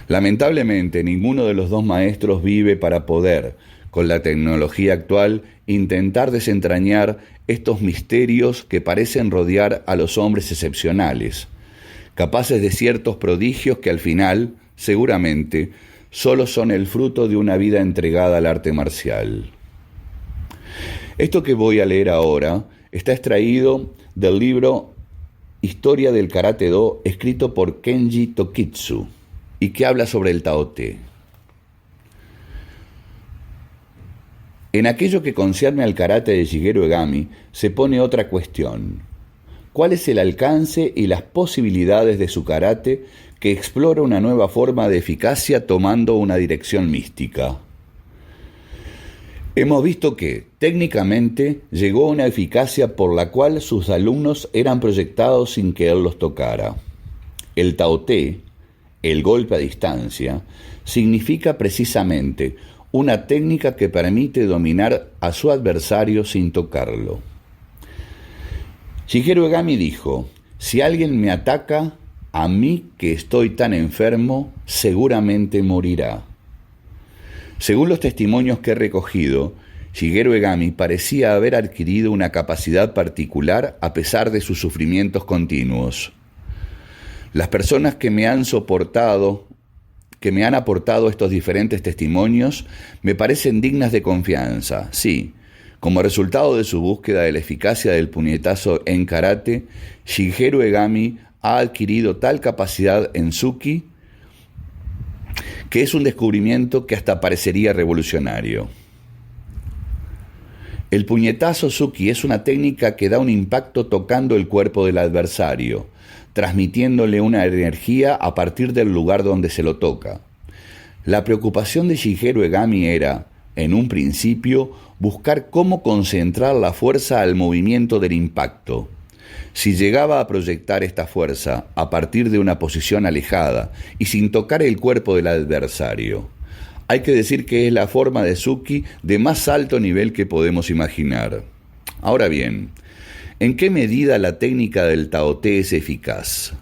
Lamentablemente, ninguno de los dos maestros vive para poder, con la tecnología actual, intentar desentrañar estos misterios que parecen rodear a los hombres excepcionales, capaces de ciertos prodigios que al final, seguramente, solo son el fruto de una vida entregada al arte marcial. Esto que voy a leer ahora está extraído del libro Historia del Karate-Do, escrito por Kenji Tokitsu, y que habla sobre el Tao-Te. En aquello que concierne al karate de Shigeru Egami, se pone otra cuestión. ¿Cuál es el alcance y las posibilidades de su karate que explora una nueva forma de eficacia tomando una dirección mística? Hemos visto que, técnicamente, llegó a una eficacia por la cual sus alumnos eran proyectados sin que él los tocara. El Tao-Te, el golpe a distancia, significa precisamente una técnica que permite dominar a su adversario sin tocarlo. Shigeru Egami dijo: si alguien me ataca, a mí que estoy tan enfermo, seguramente morirá. Según los testimonios que he recogido, Shigeru Egami parecía haber adquirido una capacidad particular a pesar de sus sufrimientos continuos. Las personas que me han aportado estos diferentes testimonios me parecen dignas de confianza. Sí, como resultado de su búsqueda de la eficacia del puñetazo en karate, Shigeru Egami ha adquirido tal capacidad en Suki que es un descubrimiento que hasta parecería revolucionario. El puñetazo Suki es una técnica que da un impacto tocando el cuerpo del adversario, transmitiéndole una energía a partir del lugar donde se lo toca. La preocupación de Shigeru Egami era, en un principio, buscar cómo concentrar la fuerza al movimiento del impacto. Si llegaba a proyectar esta fuerza a partir de una posición alejada y sin tocar el cuerpo del adversario, Hay que decir que es la forma de Zuki de más alto nivel que podemos imaginar. Ahora bien, ¿en qué medida la técnica del Tao Te es eficaz?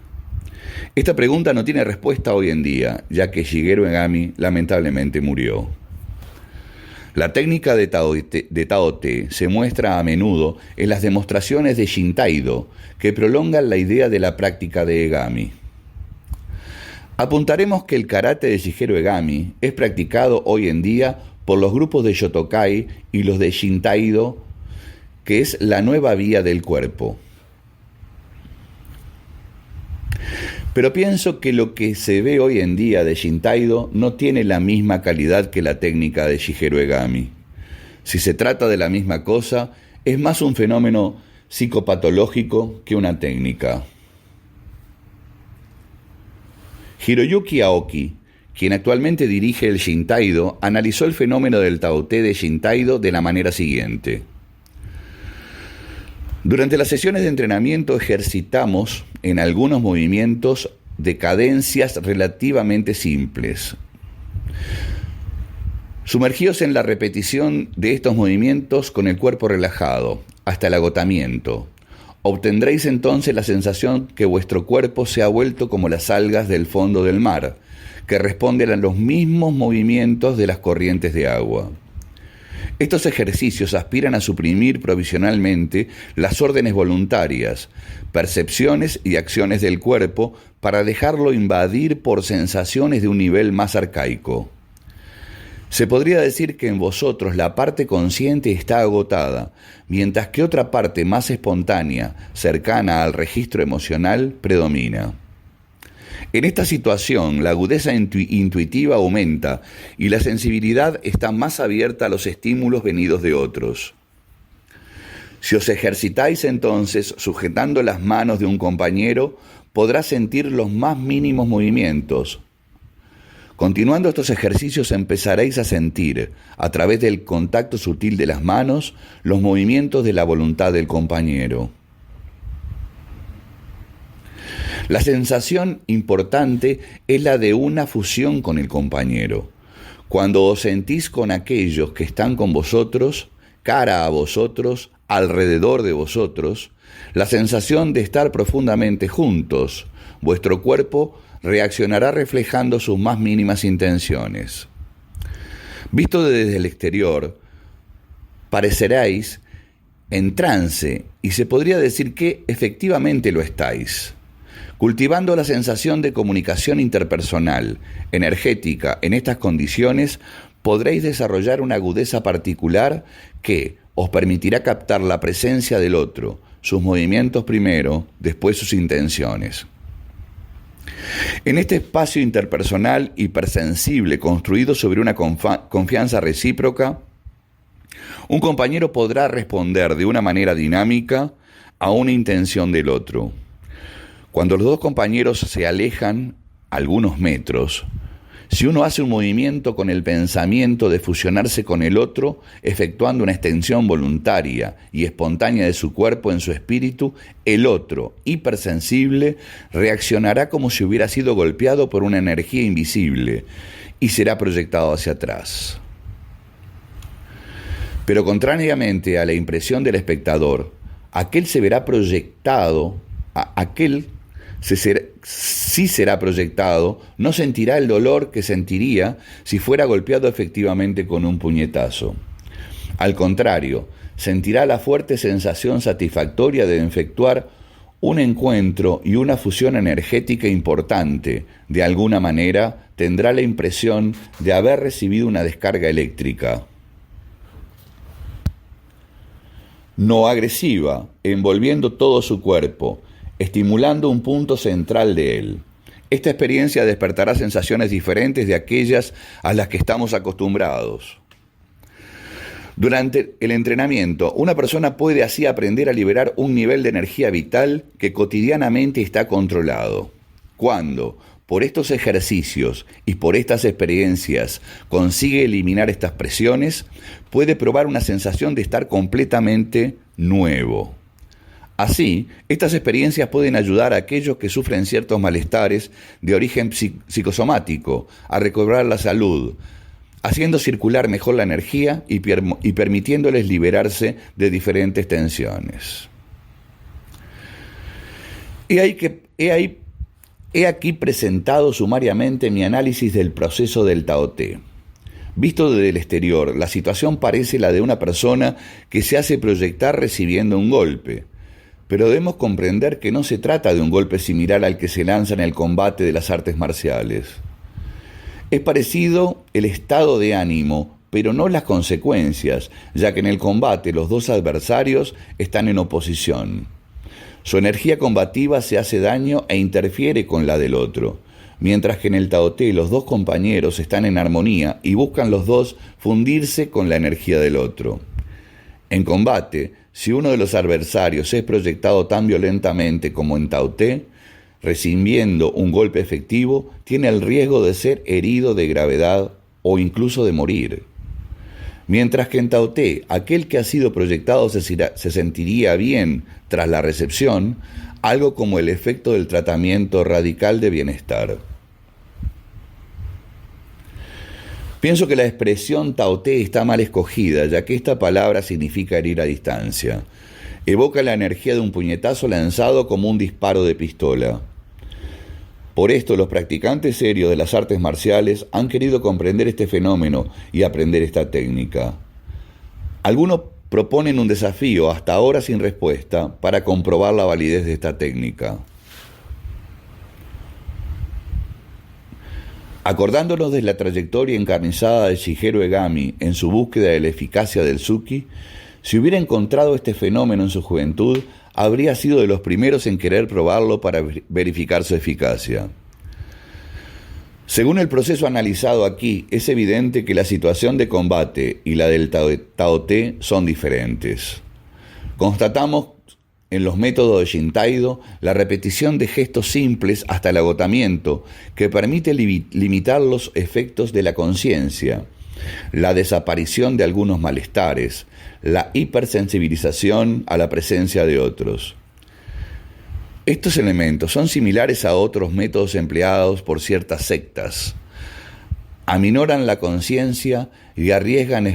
Esta pregunta no tiene respuesta hoy en día, ya que Shigeru Egami lamentablemente murió. La técnica de Tao Te se muestra a menudo en las demostraciones de Shintaido, que prolongan la idea de la práctica de Egami. Apuntaremos que el karate de Shigeru Egami es practicado hoy en día por los grupos de Shotokai y los de Shintaido, que es la nueva vía del cuerpo. Pero pienso que lo que se ve hoy en día de Shintaido no tiene la misma calidad que la técnica de Shigeru Egami. Si se trata de la misma cosa, es más un fenómeno psicopatológico que una técnica. Hiroyuki Aoki, quien actualmente dirige el Shintaido, analizó el fenómeno del Tao Te de Shintaido de la manera siguiente. Durante las sesiones de entrenamiento ejercitamos en algunos movimientos de cadencias relativamente simples. Sumergíos en la repetición de estos movimientos con el cuerpo relajado, hasta el agotamiento. Obtendréis entonces la sensación que vuestro cuerpo se ha vuelto como las algas del fondo del mar, que responden a los mismos movimientos de las corrientes de agua. Estos ejercicios aspiran a suprimir provisionalmente las órdenes voluntarias, percepciones y acciones del cuerpo para dejarlo invadir por sensaciones de un nivel más arcaico. Se podría decir que en vosotros la parte consciente está agotada, mientras que otra parte más espontánea, cercana al registro emocional, predomina. En esta situación, la agudeza intuitiva aumenta y la sensibilidad está más abierta a los estímulos venidos de otros. Si os ejercitáis entonces sujetando las manos de un compañero, podrás sentir los más mínimos movimientos. Continuando estos ejercicios empezaréis a sentir, a través del contacto sutil de las manos, los movimientos de la voluntad del compañero. La sensación importante es la de una fusión con el compañero. Cuando os sentís con aquellos que están con vosotros, cara a vosotros, alrededor de vosotros, la sensación de estar profundamente juntos, vuestro cuerpo reaccionará reflejando sus más mínimas intenciones. Visto desde el exterior, pareceréis en trance y se podría decir que efectivamente lo estáis. Cultivando la sensación de comunicación interpersonal, energética, en estas condiciones, podréis desarrollar una agudeza particular que os permitirá captar la presencia del otro, sus movimientos primero, después sus intenciones. En este espacio interpersonal hipersensible construido sobre una confianza recíproca, un compañero podrá responder de una manera dinámica a una intención del otro. Cuando los dos compañeros se alejan algunos metros, si uno hace un movimiento con el pensamiento de fusionarse con el otro, efectuando una extensión voluntaria y espontánea de su cuerpo en su espíritu, el otro, hipersensible, reaccionará como si hubiera sido golpeado por una energía invisible y será proyectado hacia atrás. Pero contrariamente a la impresión del espectador, aquel se verá proyectado, si será proyectado, no sentirá el dolor que sentiría si fuera golpeado efectivamente con un puñetazo. Al contrario, sentirá la fuerte sensación satisfactoria de efectuar un encuentro y una fusión energética importante. De alguna manera, tendrá la impresión de haber recibido una descarga eléctrica. No agresiva, envolviendo todo su cuerpo, estimulando un punto central de él. Esta experiencia despertará sensaciones diferentes de aquellas a las que estamos acostumbrados. Durante el entrenamiento, una persona puede así aprender a liberar un nivel de energía vital que cotidianamente está controlado. Cuando, por estos ejercicios y por estas experiencias, consigue eliminar estas presiones, puede probar una sensación de estar completamente nuevo. Así, estas experiencias pueden ayudar a aquellos que sufren ciertos malestares de origen psicosomático a recobrar la salud, haciendo circular mejor la energía y permitiéndoles liberarse de diferentes tensiones. He aquí presentado sumariamente mi análisis del proceso del Tao Te. Visto desde el exterior, la situación parece la de una persona que se hace proyectar recibiendo un golpe, pero debemos comprender que no se trata de un golpe similar al que se lanza en el combate de las artes marciales. Es parecido el estado de ánimo, pero no las consecuencias, ya que en el combate los dos adversarios están en oposición. Su energía combativa se hace daño e interfiere con la del otro, mientras que en el Tao Te los dos compañeros están en armonía y buscan los dos fundirse con la energía del otro. En combate, si uno de los adversarios es proyectado tan violentamente como en Tao Te, recibiendo un golpe efectivo, tiene el riesgo de ser herido de gravedad o incluso de morir. Mientras que en Tao Te, aquel que ha sido proyectado se sentiría bien tras la recepción, algo como el efecto del tratamiento radical de bienestar. Pienso que la expresión Tao Te está mal escogida, ya que esta palabra significa herir a distancia. Evoca la energía de un puñetazo lanzado como un disparo de pistola. Por esto, los practicantes serios de las artes marciales han querido comprender este fenómeno y aprender esta técnica. Algunos proponen un desafío, hasta ahora sin respuesta, para comprobar la validez de esta técnica. Acordándonos de la trayectoria encarnizada de Shigeru Egami en su búsqueda de la eficacia del Tsuki, si hubiera encontrado este fenómeno en su juventud, habría sido de los primeros en querer probarlo para verificar su eficacia. Según el proceso analizado aquí, es evidente que la situación de combate y la del Tao Te son diferentes. Constatamos en los métodos de Shintaido la repetición de gestos simples hasta el agotamiento que permite limitar los efectos de la conciencia, la desaparición de algunos malestares, la hipersensibilización a la presencia de otros. Estos elementos son similares a otros métodos empleados por ciertas sectas. Aminoran la conciencia y arriesgan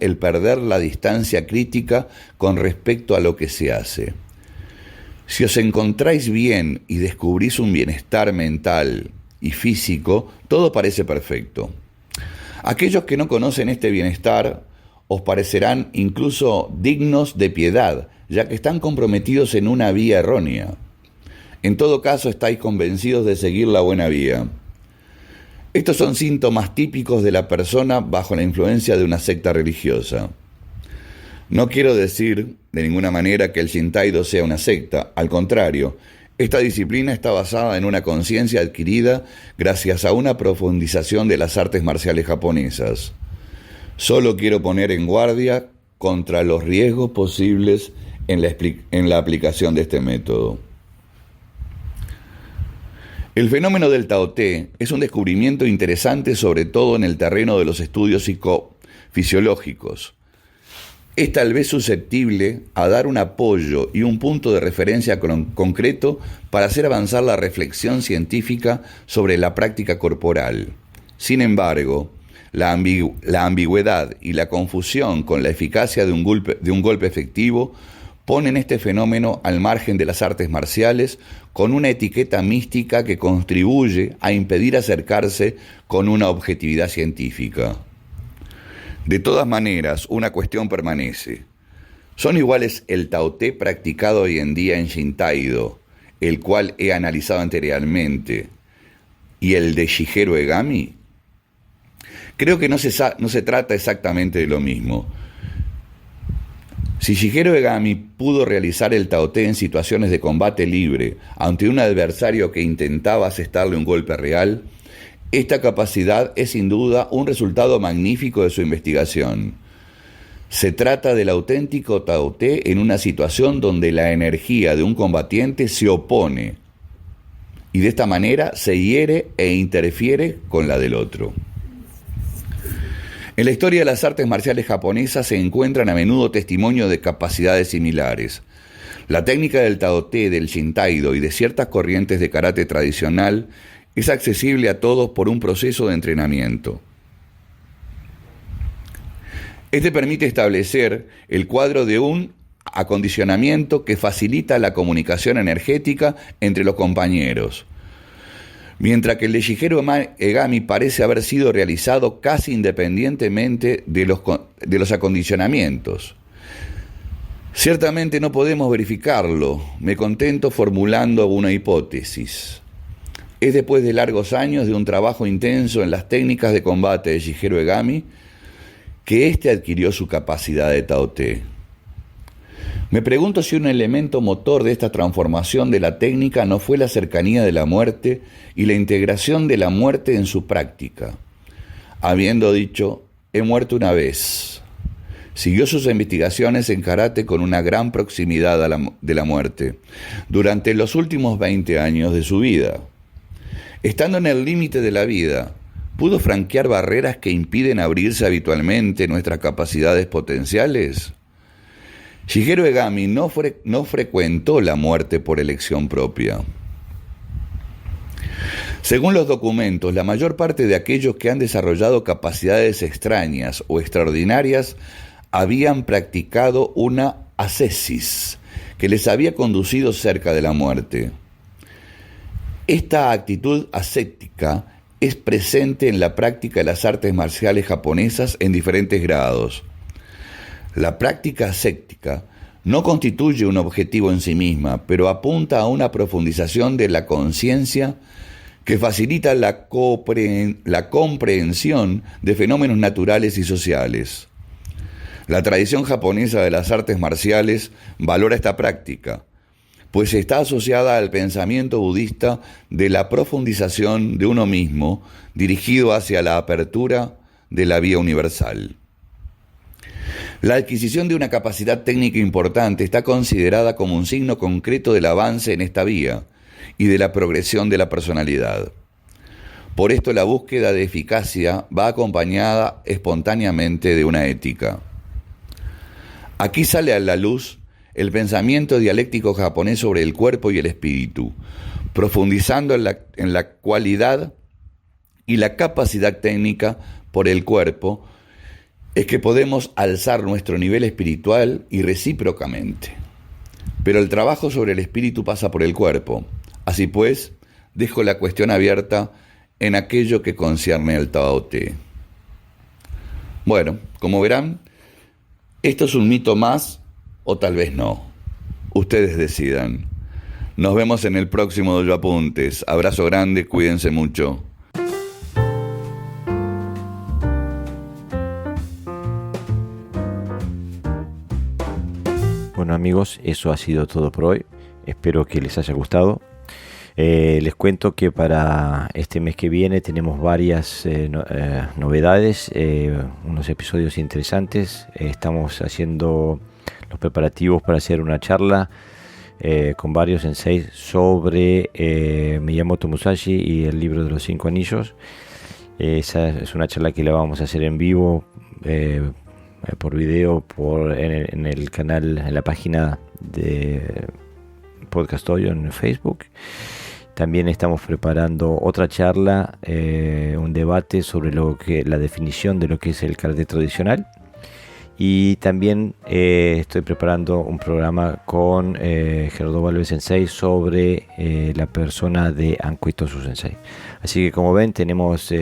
el perder la distancia crítica con respecto a lo que se hace. Si os encontráis bien y descubrís un bienestar mental y físico, todo parece perfecto. Aquellos que no conocen este bienestar os parecerán incluso dignos de piedad, ya que están comprometidos en una vía errónea. En todo caso, estáis convencidos de seguir la buena vía. Estos son síntomas típicos de la persona bajo la influencia de una secta religiosa. No quiero decir de ninguna manera que el Shintaido sea una secta, al contrario, esta disciplina está basada en una conciencia adquirida gracias a una profundización de las artes marciales japonesas. Solo quiero poner en guardia contra los riesgos posibles en la aplicación de este método. El fenómeno del Tao Te es un descubrimiento interesante, sobre todo en el terreno de los estudios psicofisiológicos. Es tal vez susceptible a dar un apoyo y un punto de referencia concreto para hacer avanzar la reflexión científica sobre la práctica corporal. Sin embargo, la ambigüedad y la confusión con la eficacia de un golpe efectivo ponen este fenómeno al margen de las artes marciales con una etiqueta mística que contribuye a impedir acercarse con una objetividad científica. De todas maneras, una cuestión permanece. ¿Son iguales el Tao Te practicado hoy en día en Shintaido, el cual he analizado anteriormente, y el de Shigeru Egami? Creo que no se trata exactamente de lo mismo. Si Shigeru Egami pudo realizar el Tao Te en situaciones de combate libre ante un adversario que intentaba asestarle un golpe real, esta capacidad es sin duda un resultado magnífico de su investigación. Se trata del auténtico Tao Te en una situación donde la energía de un combatiente se opone y de esta manera se hiere e interfiere con la del otro. En la historia de las artes marciales japonesas se encuentran a menudo testimonios de capacidades similares. La técnica del Tao Te, del Shintaido y de ciertas corrientes de karate tradicional es accesible a todos por un proceso de entrenamiento. Este permite establecer el cuadro de un acondicionamiento que facilita la comunicación energética entre los compañeros, mientras que el de Shigeru Egami parece haber sido realizado casi independientemente de los acondicionamientos. Ciertamente no podemos verificarlo, me contento formulando una hipótesis. Es después de largos años de un trabajo intenso en las técnicas de combate de Shigeru Egami que éste adquirió su capacidad de Tao Te. Me pregunto si un elemento motor de esta transformación de la técnica no fue la cercanía de la muerte y la integración de la muerte en su práctica. Habiendo dicho, he muerto una vez, siguió sus investigaciones en karate con una gran proximidad de la muerte durante los últimos 20 años de su vida. Estando en el límite de la vida, ¿pudo franquear barreras que impiden abrirse habitualmente nuestras capacidades potenciales? Shigeru Egami no frecuentó la muerte por elección propia. Según los documentos, la mayor parte de aquellos que han desarrollado capacidades extrañas o extraordinarias habían practicado una ascesis que les había conducido cerca de la muerte. Esta actitud ascética es presente en la práctica de las artes marciales japonesas en diferentes grados. La práctica ascética no constituye un objetivo en sí misma, pero apunta a una profundización de la conciencia que facilita la comprensión de fenómenos naturales y sociales. La tradición japonesa de las artes marciales valora esta práctica, pues está asociada al pensamiento budista de la profundización de uno mismo, dirigido hacia la apertura de la vía universal. La adquisición de una capacidad técnica importante está considerada como un signo concreto del avance en esta vía y de la progresión de la personalidad. Por esto la búsqueda de eficacia va acompañada espontáneamente de una ética. Aquí sale a la luz el pensamiento dialéctico japonés sobre el cuerpo y el espíritu, profundizando en la cualidad y la capacidad técnica por el cuerpo, es que podemos alzar nuestro nivel espiritual y recíprocamente. Pero el trabajo sobre el espíritu pasa por el cuerpo. Así pues, dejo la cuestión abierta en aquello que concierne al Tao Te. Bueno, como verán, esto es un mito más o tal vez no. Ustedes decidan. Nos vemos en el próximo Dojo Apuntes. Abrazo grande, cuídense mucho. Bueno amigos, eso ha sido todo por hoy. Espero que les haya gustado. Les cuento que para este mes que viene tenemos varias novedades, unos episodios interesantes. Estamos haciendo los preparativos para hacer una charla con varios senseis sobre Miyamoto Musashi y el libro de los 5 anillos. Esa es una charla que la vamos a hacer en vivo, por video, en el canal, en la página de Podcast Dojo en Facebook. También estamos preparando otra charla, un debate sobre la definición de lo que es el karate tradicional. Y también estoy preparando un programa con Gerardo Valvez Sensei sobre la persona de Anko Itosu Sensei. Así que como ven, tenemos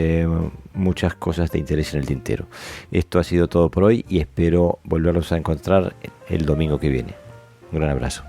muchas cosas de interés en el tintero. Esto ha sido todo por hoy y espero volverlos a encontrar el domingo que viene. Un gran abrazo.